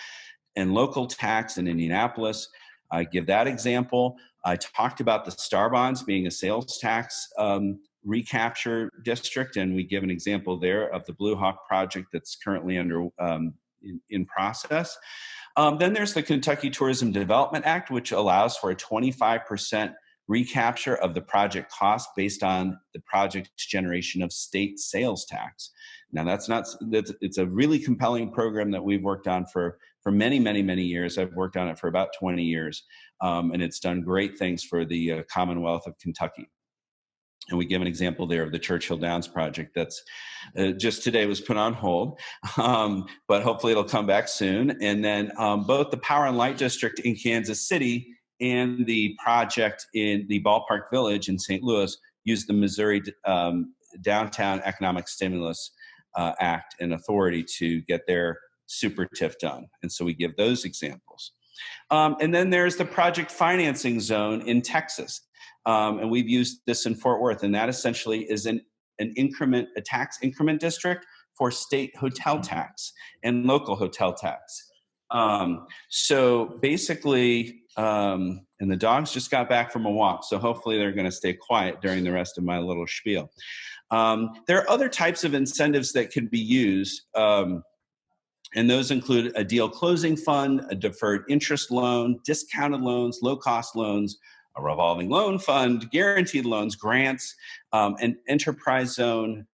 and local tax in Indianapolis. I give that example. I talked about the Star Bonds being a sales tax recapture district, and we give an example there of the Blue Hawk project that's currently under in process. Then there's the Kentucky Tourism Development Act, which allows for a 25% recapture of the project cost based on the project's generation of state sales tax. Now, it's a really compelling program that we've worked on for many, many, many years. I've worked on it for about 20 years, and it's done great things for the Commonwealth of Kentucky. And we give an example there of the Churchill Downs project that's just today was put on hold, but hopefully it'll come back soon. And then both the Power and Light District in Kansas City and the project in the Ballpark Village in St. Louis use the Missouri Downtown Economic Stimulus Act and authority to get their super TIF done. And so we give those examples. And then there's the project financing zone in Texas. And we've used this in Fort Worth, and that essentially is a tax increment district for state hotel tax and local hotel tax. So basically, and the dogs just got back from a walk, so hopefully they're going to stay quiet during the rest of my little spiel. There are other types of incentives that can be used, and those include a deal closing fund, a deferred interest loan, discounted loans, low-cost loans, a revolving loan fund, guaranteed loans, grants, an enterprise zone,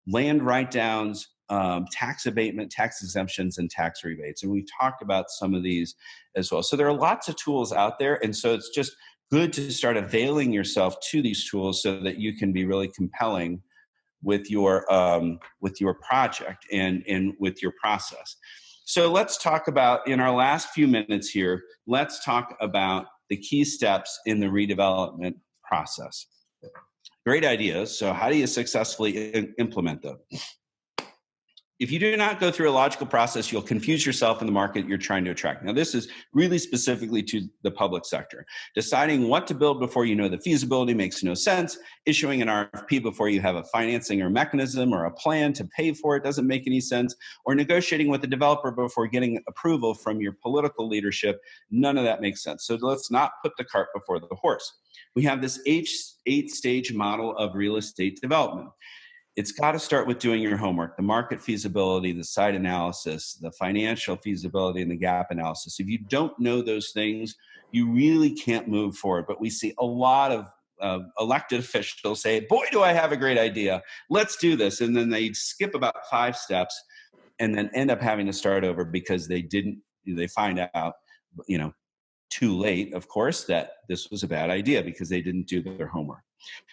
land write-downs, tax abatement, tax exemptions, and tax rebates. And we've talked about some of these as well. So there are lots of tools out there, and so it's just good to start availing yourself to these tools so that you can be really compelling with your project and with your process. So let's talk about, in our last few minutes here, let's talk about the key steps in the redevelopment process. Great ideas. So how do you successfully implement them? If you do not go through a logical process, you'll confuse yourself in the market you're trying to attract. Now, this is really specifically to the public sector. Deciding what to build before you know the feasibility makes no sense. Issuing an RFP before you have a financing or mechanism or a plan to pay for it doesn't make any sense. Or negotiating with the developer before getting approval from your political leadership, none of that makes sense. So let's not put the cart before the horse. We have this 8-stage model of real estate development. It's got to start with doing your homework, the market feasibility, the site analysis, the financial feasibility, and the gap analysis. If you don't know those things, you really can't move forward. But we see a lot of elected officials say, boy, do I have a great idea. Let's do this. And then they skip about 5 steps and then end up having to start over because they find out, too late, of course, that this was a bad idea because they didn't do their homework.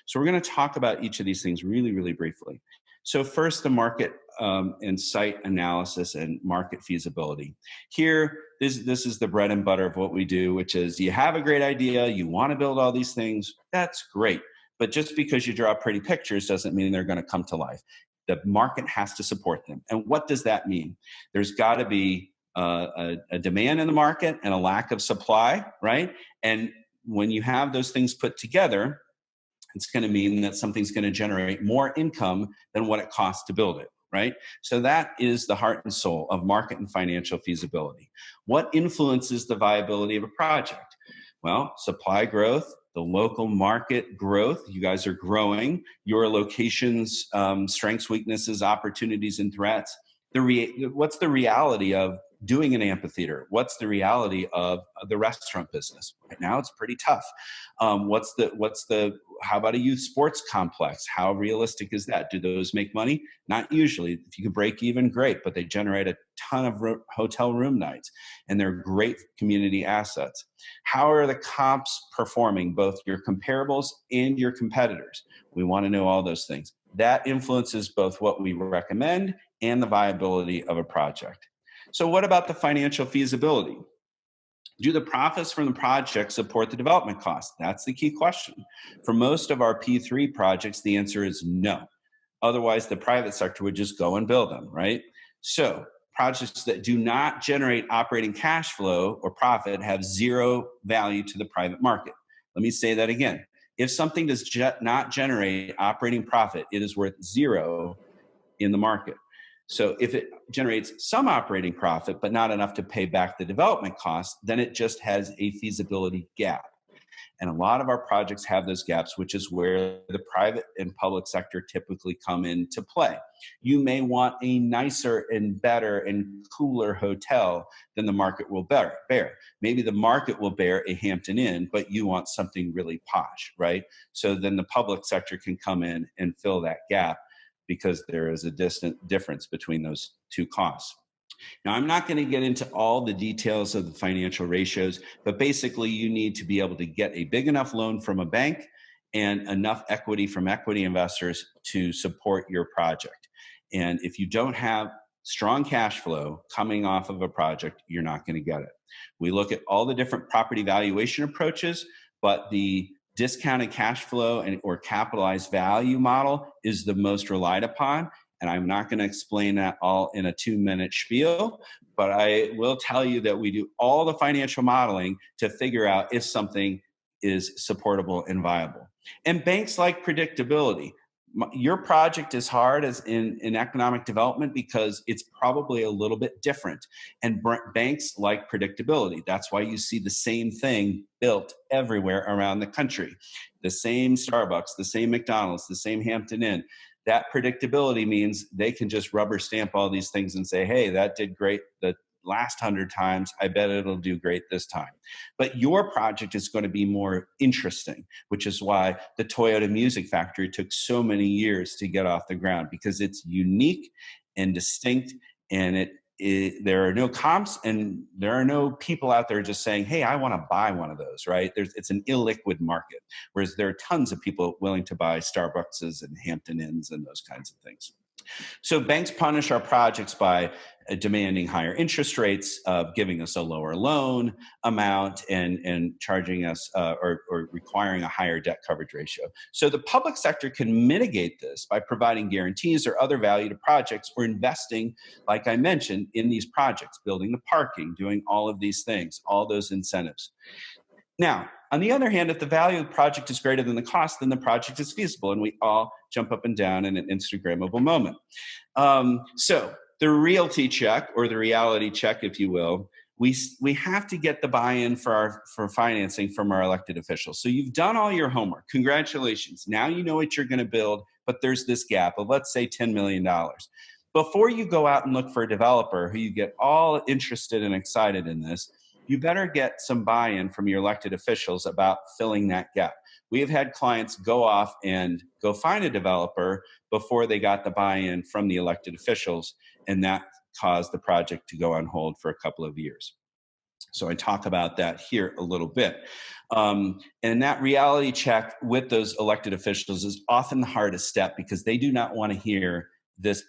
So we're going to talk about each of these things really, really briefly. So first, the market and site analysis and market feasibility. Here, this is the bread and butter of what we do, which is you have a great idea, you want to build all these things, that's great. But just because you draw pretty pictures doesn't mean they're going to come to life. The market has to support them. And what does that mean? There's got to be a demand in the market and a lack of supply, right? And when you have those things put together, it's going to mean that something's going to generate more income than what it costs to build it, right? So that is the heart and soul of market and financial feasibility. What influences the viability of a project? Well, supply growth, the local market growth. You guys are growing. Your location's strengths, weaknesses, opportunities, and threats. What's the reality of doing an amphitheater? What's the reality of the restaurant business? Right now, it's pretty tough. How about a youth sports complex? How realistic is that? Do those make money? Not usually. If you can break even, great, but they generate a ton of hotel room nights, and they're great community assets. How are the comps performing, both your comparables and your competitors? We want to know all those things. That influences both what we recommend and the viability of a project. So what about the financial feasibility? Do the profits from the project support the development costs? That's the key question. For most of our P3 projects, the answer is no. Otherwise, the private sector would just go and build them, right? So projects that do not generate operating cash flow or profit have zero value to the private market. Let me say that again. If something does not generate operating profit, it is worth zero in the market. So if it generates some operating profit, but not enough to pay back the development costs, then it just has a feasibility gap. And a lot of our projects have those gaps, which is where the private and public sector typically come into play. You may want a nicer and better and cooler hotel than the market will bear. Maybe the market will bear a Hampton Inn, but you want something really posh, right? So then the public sector can come in and fill that gap, because there is a distant difference between those two costs. Now, I'm not going to get into all the details of the financial ratios, but basically you need to be able to get a big enough loan from a bank and enough equity from equity investors to support your project. And if you don't have strong cash flow coming off of a project, you're not going to get it. We look at all the different property valuation approaches, but the discounted cash flow or capitalized value model is the most relied upon. And I'm not going to explain that all in a 2-minute spiel, but I will tell you that we do all the financial modeling to figure out if something is supportable and viable. And banks like predictability. Your project is hard as in economic development because it's probably a little bit different. And banks like predictability. That's why you see the same thing built everywhere around the country. The same Starbucks, the same McDonald's, the same Hampton Inn. That predictability means they can just rubber stamp all these things and say, hey, that did great the last 100 times. I bet it'll do great this time. But your project is going to be more interesting, which is why the Toyota Music Factory took so many years to get off the ground, because it's unique and distinct, and there are no comps and there are no people out there just saying, hey, I want to buy one of those, right? It's an illiquid market, whereas there are tons of people willing to buy Starbuckses and Hampton Inns and those kinds of things. So banks punish our projects by demanding higher interest rates, giving us a lower loan amount, and charging us or requiring a higher debt coverage ratio. So the public sector can mitigate this by providing guarantees or other value to projects, or investing, like I mentioned, in these projects, building the parking, doing all of these things, all those incentives. Now, on the other hand, if the value of the project is greater than the cost, then the project is feasible, and we all jump up and down in an Instagrammable moment. So the realty check, or the reality check, if you will, we have to get the buy-in for financing from our elected officials. So you've done all your homework. Congratulations. Now you know what you're going to build, but there's this gap of, let's say, $10 million. Before you go out and look for a developer who you get all interested and excited in this, you better get some buy-in from your elected officials about filling that gap. We have had clients go off and go find a developer before they got the buy-in from the elected officials, and that caused the project to go on hold for a couple of years. So I talk about that here a little bit. And that reality check with those elected officials is often the hardest step because they do not want to hear this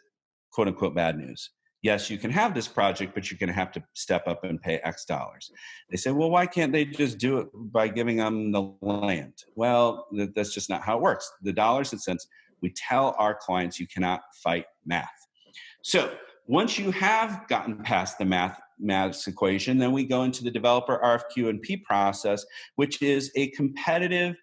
quote unquote bad news. Yes, you can have this project, but you're going to have to step up and pay X dollars. They say, well, why can't they just do it by giving them the land? Well, that's just not how it works. The dollars and cents, we tell our clients you cannot fight math. So once you have gotten past the math equation, then we go into the developer RFQ and P process, which is a competitive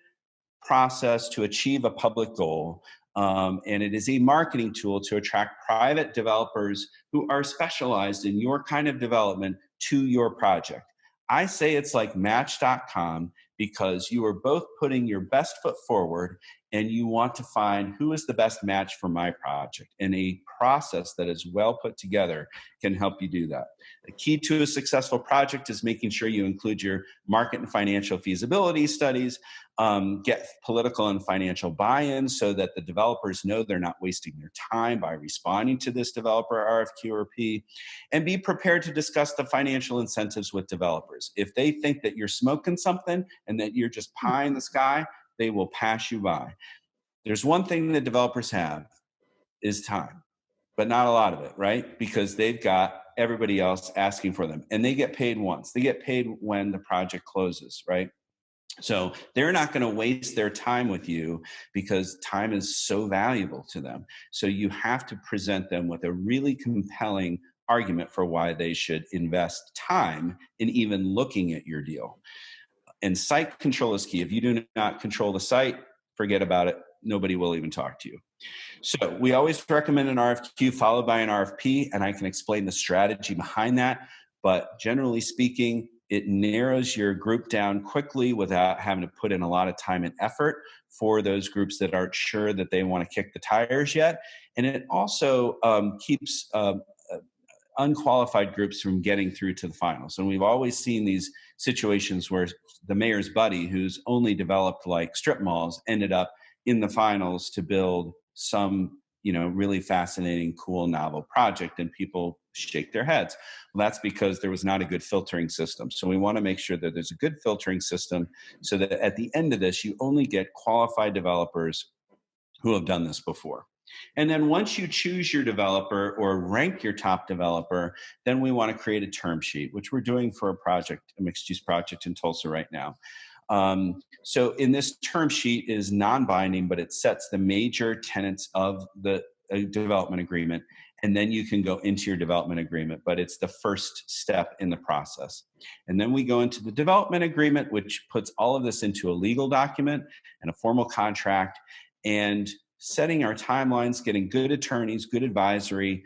process to achieve a public goal. And it is a marketing tool to attract private developers who are specialized in your kind of development to your project. I say it's like Match.com because you are both putting your best foot forward and you want to find who is the best match for my project. And a process that is well put together can help you do that. The key to a successful project is making sure you include your market and financial feasibility studies, get political and financial buy-in so that the developers know they're not wasting their time by responding to this developer RFQ or P, and be prepared to discuss the financial incentives with developers. If they think that you're smoking something and that you're just pie in the sky, they will pass you by. There's one thing that developers have is time, but not a lot of it, right? Because they've got everybody else asking for them, and they get paid once. They get paid when the project closes, right? So they're not going to waste their time with you because time is so valuable to them. So you have to present them with a really compelling argument for why they should invest time in even looking at your deal. And site control is key. If you do not control the site, forget about it. Nobody will even talk to you. So we always recommend an RFQ followed by an RFP, and I can explain the strategy behind that. But generally speaking, it narrows your group down quickly without having to put in a lot of time and effort for those groups that aren't sure that they want to kick the tires yet. And it also keeps unqualified groups from getting through to the finals. And we've always seen these situations where the mayor's buddy, who's only developed like strip malls, ended up in the finals to build some, really fascinating, cool, novel project, and people shake their heads. Well, that's because there was not a good filtering system. So we want to make sure that there's a good filtering system so that at the end of this, you only get qualified developers who have done this before. And then once you choose your developer or rank your top developer, then we want to create a term sheet, which we're doing for a mixed-use project in Tulsa right now. So in this term sheet is non-binding, but it sets the major tenets of the development agreement. And then you can go into your development agreement, but it's the first step in the process. And then we go into the development agreement, which puts all of this into a legal document and a formal contract, and setting our timelines, getting good attorneys, good advisory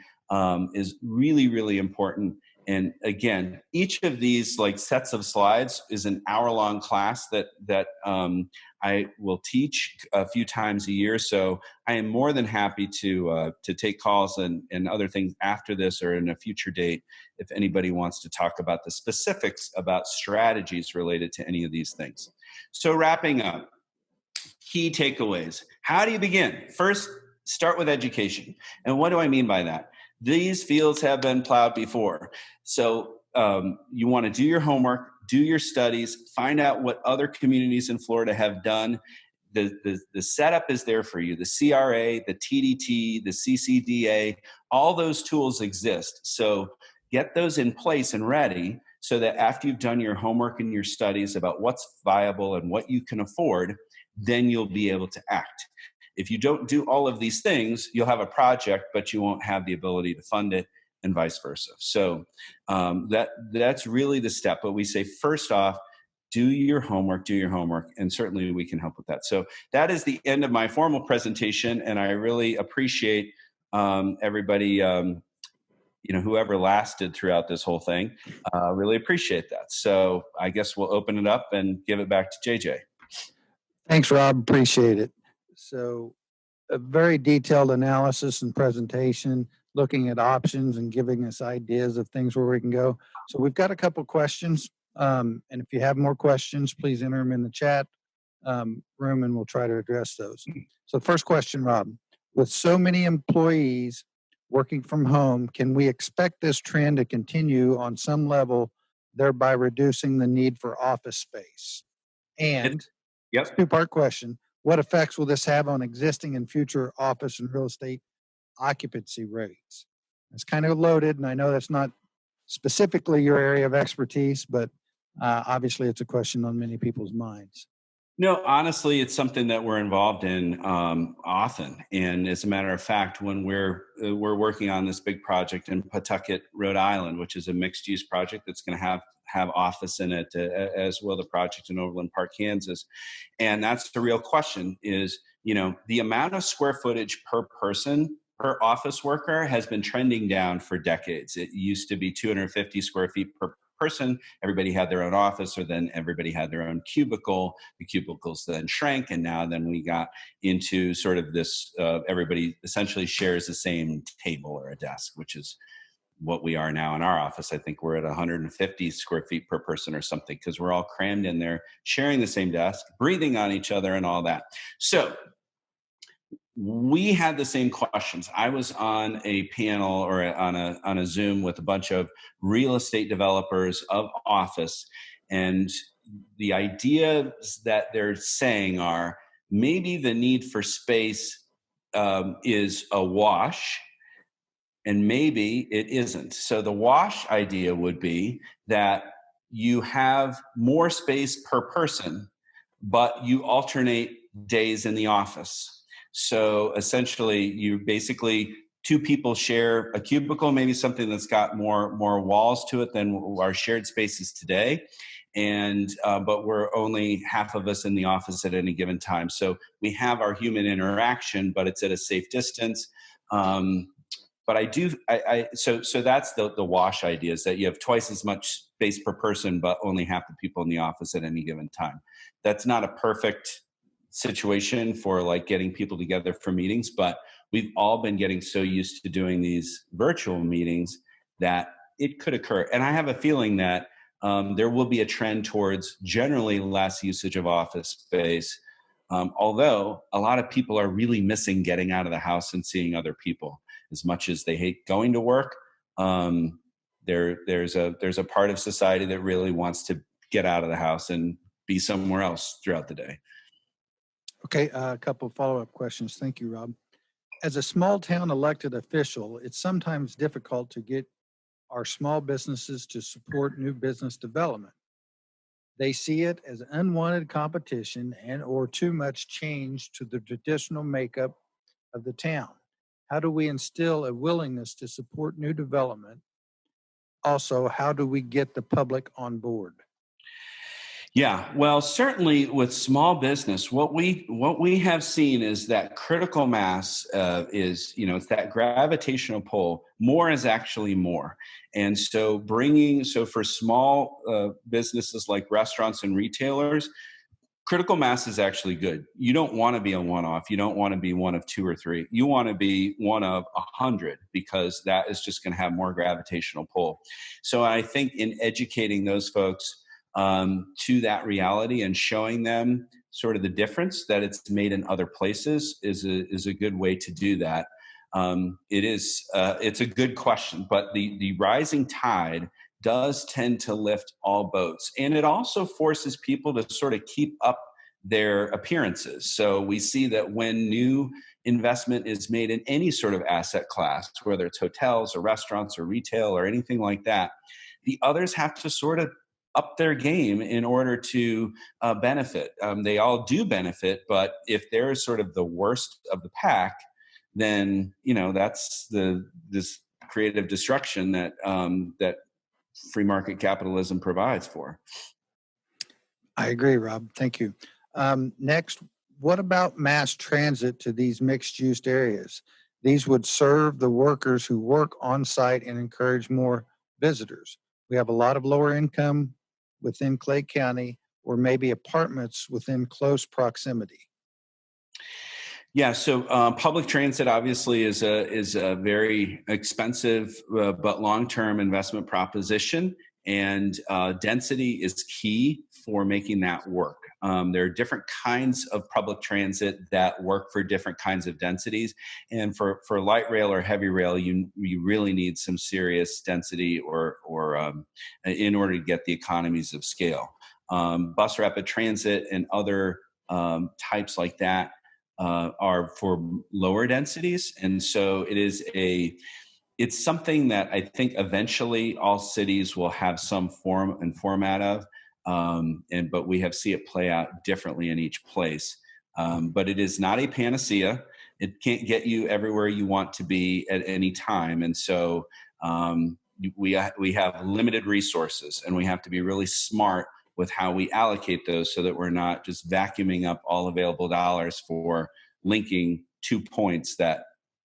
is really, really important. And again, each of these like sets of slides is an hour-long class that I will teach a few times a year. So I am more than happy to take calls and other things after this or in a future date if anybody wants to talk about the specifics about strategies related to any of these things. So wrapping up, key takeaways. How do you begin? First, start with education. And what do I mean by that? These fields have been plowed before. So you want to do your homework, do your studies, find out what other communities in Florida have done. The setup is there for you. The CRA, the TDT, the CCDA, all those tools exist. So get those in place and ready so that after you've done your homework and your studies about what's viable and what you can afford, then you'll be able to act. If you don't do all of these things, you'll have a project, but you won't have the ability to fund it, and vice versa. So that's really the step. But we say, first off, do your homework, and certainly we can help with that. So that is the end of my formal presentation, and I really appreciate everybody, whoever lasted throughout this whole thing. Really appreciate that. So I guess we'll open it up and give it back to JJ. Thanks, Rob. Appreciate it. So a very detailed analysis and presentation, looking at options and giving us ideas of things where we can go. So we've got a couple questions. And if you have more questions, please enter them in the chat. room, and we'll try to address those. So, first question, Rob. With so many employees working from home, can we expect this trend to continue on some level, thereby reducing the need for office space? And Yep. two-part question. What effects will this have on existing and future office and real estate occupancy rates? It's kind of loaded, and I know that's not specifically your area of expertise, but obviously it's a question on many people's minds. No, honestly, it's something that we're involved in often. And as a matter of fact, when we're working on this big project in Pawtucket, Rhode Island, which is a mixed-use project that's going to have office in it, as well the project in Overland Park, Kansas. And that's the real question: is the amount of square footage per person per office worker has been trending down for decades. It used to be 250 square feet per person. Everybody had their own office, or then everybody had their own cubicle. The cubicles then shrank, and now then we got into sort of this, everybody essentially shares the same table or a desk, which is what we are now in our office. I think we're at 150 square feet per person or something, because we're all crammed in there, sharing the same desk, breathing on each other and all that. So we had the same questions. I was on a panel or on a Zoom with a bunch of real estate developers of office, and the ideas that they're saying are maybe the need for space is a wash, and maybe it isn't. So the wash idea would be that you have more space per person, but you alternate days in the office. So essentially, you basically two people share a cubicle, maybe something that's got more walls to it than our shared spaces today. And but we're only half of us in the office at any given time. So we have our human interaction, but it's at a safe distance. But so that's the wash idea, is that you have twice as much space per person, but only half the people in the office at any given time. That's not a perfect situation for like getting people together for meetings, but we've all been getting so used to doing these virtual meetings that it could occur. And I have a feeling that there will be a trend towards generally less usage of office space. Although a lot of people are really missing getting out of the house and seeing other people. As much as they hate going to work, there's a part of society that really wants to get out of the house and be somewhere else throughout the day. Okay, a couple of follow-up questions. Thank you, Rob. As a small town elected official, it's sometimes difficult to get our small businesses to support new business development. They see it as unwanted competition and or too much change to the traditional makeup of the town. How do we instill a willingness to support new development? Also, how do we get the public on board? Yeah, well, certainly with small business, what we have seen is that critical mass is, it's that gravitational pull. More is actually more, and so for small businesses like restaurants and retailers, critical mass is actually good. You don't want to be a one-off. You don't want to be one of two or three. You want to be one of 100, because that is just going to have more gravitational pull. So I think in educating those folks to that reality and showing them sort of the difference that it's made in other places is a good way to do that. It's a good question, but the rising tide does tend to lift all boats, and it also forces people to sort of keep up their appearances. So we see that when new investment is made in any sort of asset class, whether it's hotels or restaurants or retail or anything like that, the others have to sort of up their game in order to benefit. They all do benefit, but if they're sort of the worst of the pack, then that's this creative destruction that free market capitalism provides for. I agree, Rob. Thank you. Next, what about mass transit to these mixed-use areas? These would serve the workers who work on site and encourage more visitors. We have a lot of lower income within Clay County, or maybe apartments within close proximity. Yeah, so public transit obviously is a very expensive but long-term investment proposition, and density is key for making that work. There are different kinds of public transit that work for different kinds of densities. And for light rail or heavy rail, you really need some serious density or in order to get the economies of scale. Bus rapid transit and other types like that are for lower densities. And so it's something that I think eventually all cities will have some form and format of, but we see it play out differently in each place. But it is not a panacea. It can't get you everywhere you want to be at any time, and so we have limited resources, and we have to be really smart with how we allocate those so that we're not just vacuuming up all available dollars for linking 2 points that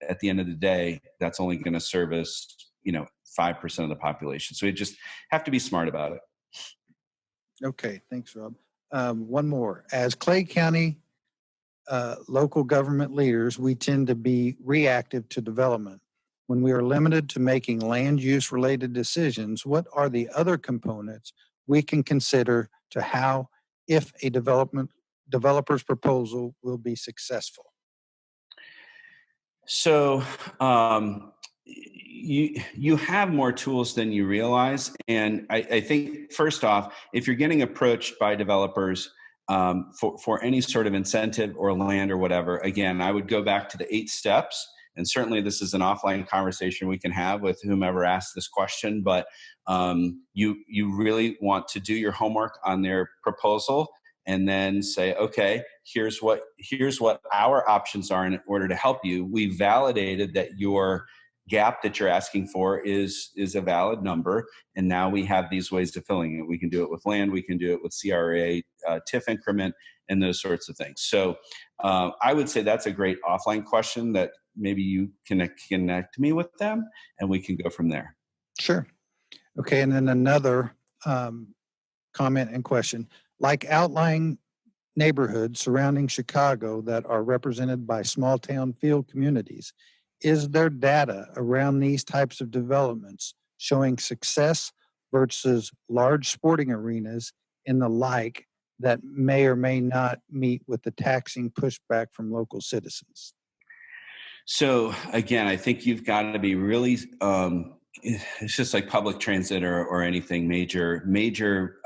at the end of the day, that's only going to service, 5% of the population. So we just have to be smart about it. Okay, thanks, Rob. One more. As Clay County local government leaders, we tend to be reactive to development. When we are limited to making land use related decisions, what are the other components we can consider to how, if a developer's proposal will be successful? So you have more tools than you realize, and I think first off, if you're getting approached by developers for any sort of incentive or land or whatever, again, I would go back to the 8 steps. And certainly, this is an offline conversation we can have with whomever asked this question. But you really want to do your homework on their proposal, and then say, okay, here's what our options are in order to help you. We validated that your gap that you're asking for is a valid number, and now we have these ways of filling it. We can do it with land, we can do it with CRA, TIF increment, and those sorts of things. So I would say that's a great offline question that maybe you can connect me with them, and we can go from there. Sure. Okay, and then another comment and question. Like outlying neighborhoods surrounding Chicago that are represented by small town field communities, is there data around these types of developments showing success versus large sporting arenas and the like that may or may not meet with the taxing pushback from local citizens? So again, I think you've got to be really, it's just like public transit or anything major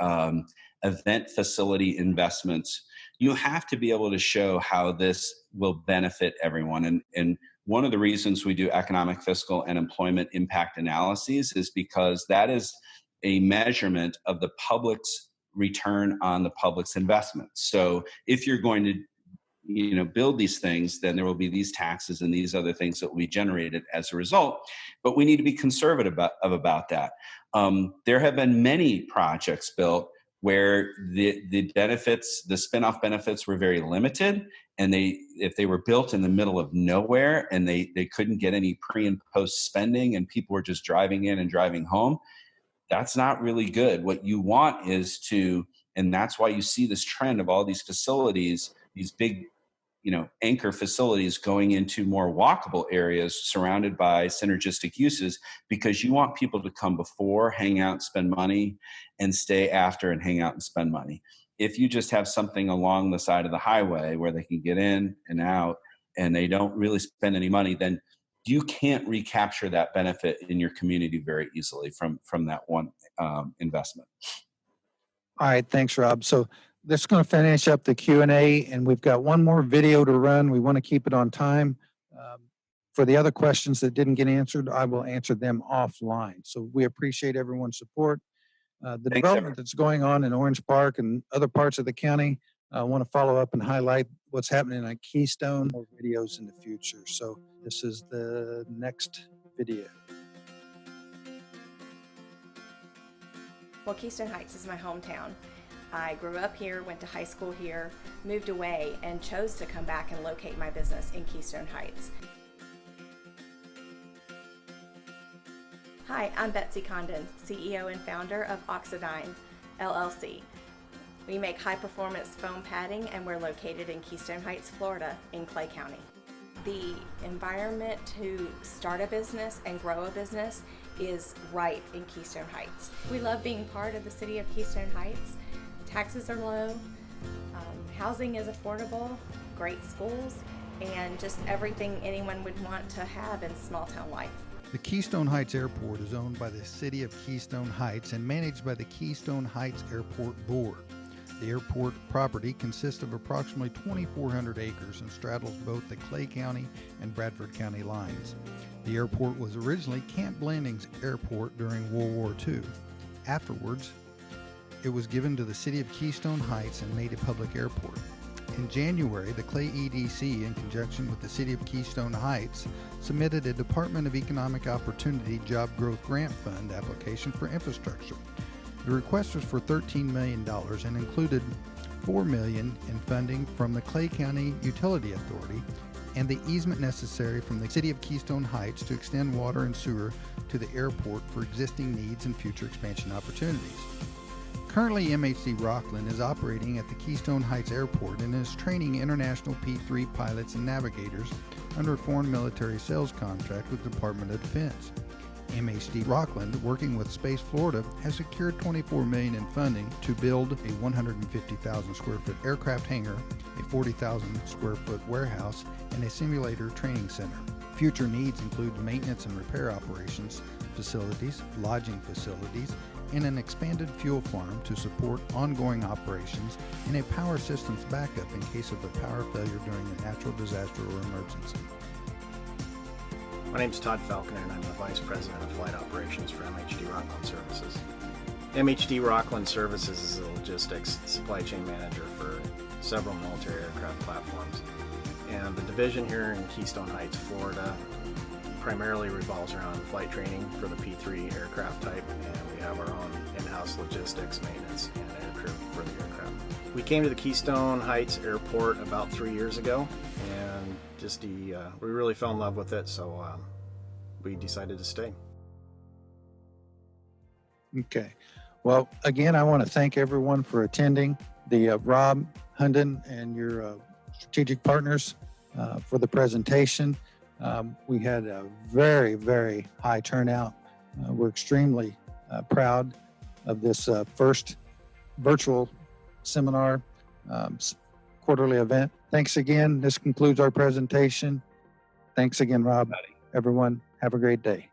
event facility investments. You have to be able to show how this will benefit everyone. And one of the reasons we do economic, fiscal, and employment impact analyses is because that is a measurement of the public's return on the public's investment. So if you're going to build these things, then there will be these taxes and these other things that will be generated as a result. But we need to be conservative about that. There have been many projects built where the benefits, the spinoff benefits, were very limited, and if they were built in the middle of nowhere and they couldn't get any pre and post spending, and people were just driving in and driving home, that's not really good. What you want is and that's why you see this trend of all these facilities, these big anchor facilities going into more walkable areas surrounded by synergistic uses, because you want people to come before, hang out, spend money, and stay after and hang out and spend money. If you just have something along the side of the highway where they can get in and out and they don't really spend any money, then you can't recapture that benefit in your community very easily from that one investment. All right, thanks, Rob. So this is going to finish up the Q&A, and we've got one more video to run. We want to keep it on time. For the other questions that didn't get answered, I will answer them offline. So we appreciate everyone's support. The development that's going on in Orange Park and other parts of the county, I want to follow up and highlight what's happening at Keystone, more videos in the future. So this is the next video. Well, Keystone Heights is my hometown. I grew up here, went to high school here, moved away, and chose to come back and locate my business in Keystone Heights. Hi, I'm Betsy Condon, CEO and founder of Oxidine, LLC. We make high-performance foam padding, and we're located in Keystone Heights, Florida, in Clay County. The environment to start a business and grow a business is right in Keystone Heights. We love being part of the city of Keystone Heights. Taxes are low, Housing is affordable, great schools, and just everything anyone would want to have in small town life. The Keystone Heights Airport is owned by the City of Keystone Heights and managed by the Keystone Heights Airport Board. The airport property consists of approximately 2,400 acres and straddles both the Clay County and Bradford County lines. The airport was originally Camp Blandings Airport during World War II. Afterwards, it was given to the City of Keystone Heights and made a public airport. In January, the Clay EDC, in conjunction with the City of Keystone Heights, submitted a Department of Economic Opportunity Job Growth Grant Fund application for infrastructure. The request was for $13 million and included $4 million in funding from the Clay County Utility Authority and the easement necessary from the City of Keystone Heights to extend water and sewer to the airport for existing needs and future expansion opportunities. Currently, MHD Rockland is operating at the Keystone Heights Airport and is training international P-3 pilots and navigators under a foreign military sales contract with the Department of Defense. MHD Rockland, working with Space Florida, has secured $24 million in funding to build a 150,000 square foot aircraft hangar, a 40,000 square foot warehouse, and a simulator training center. Future needs include maintenance and repair operations, facilities, lodging facilities, and an expanded fuel farm to support ongoing operations and a power systems backup in case of a power failure during a natural disaster or emergency. My name is Todd Falconer and I'm the Vice President of Flight Operations for MHD Rockland Services. MHD Rockland Services is a logistics supply chain manager for several military aircraft platforms. And the division here in Keystone Heights, Florida, primarily revolves around flight training for the P-3 aircraft type, and we have our own in-house logistics, maintenance, and aircrew for the aircraft. We came to the Keystone Heights Airport about 3 years ago, and we really fell in love with it, so we decided to stay. Okay. Well, again, I want to thank everyone for attending. Rob, Hunden, and your strategic partners for the presentation. We had a very, very high turnout. We're extremely proud of this first virtual seminar quarterly event. Thanks again. This concludes our presentation. Thanks again, Rob. Everyone, have a great day.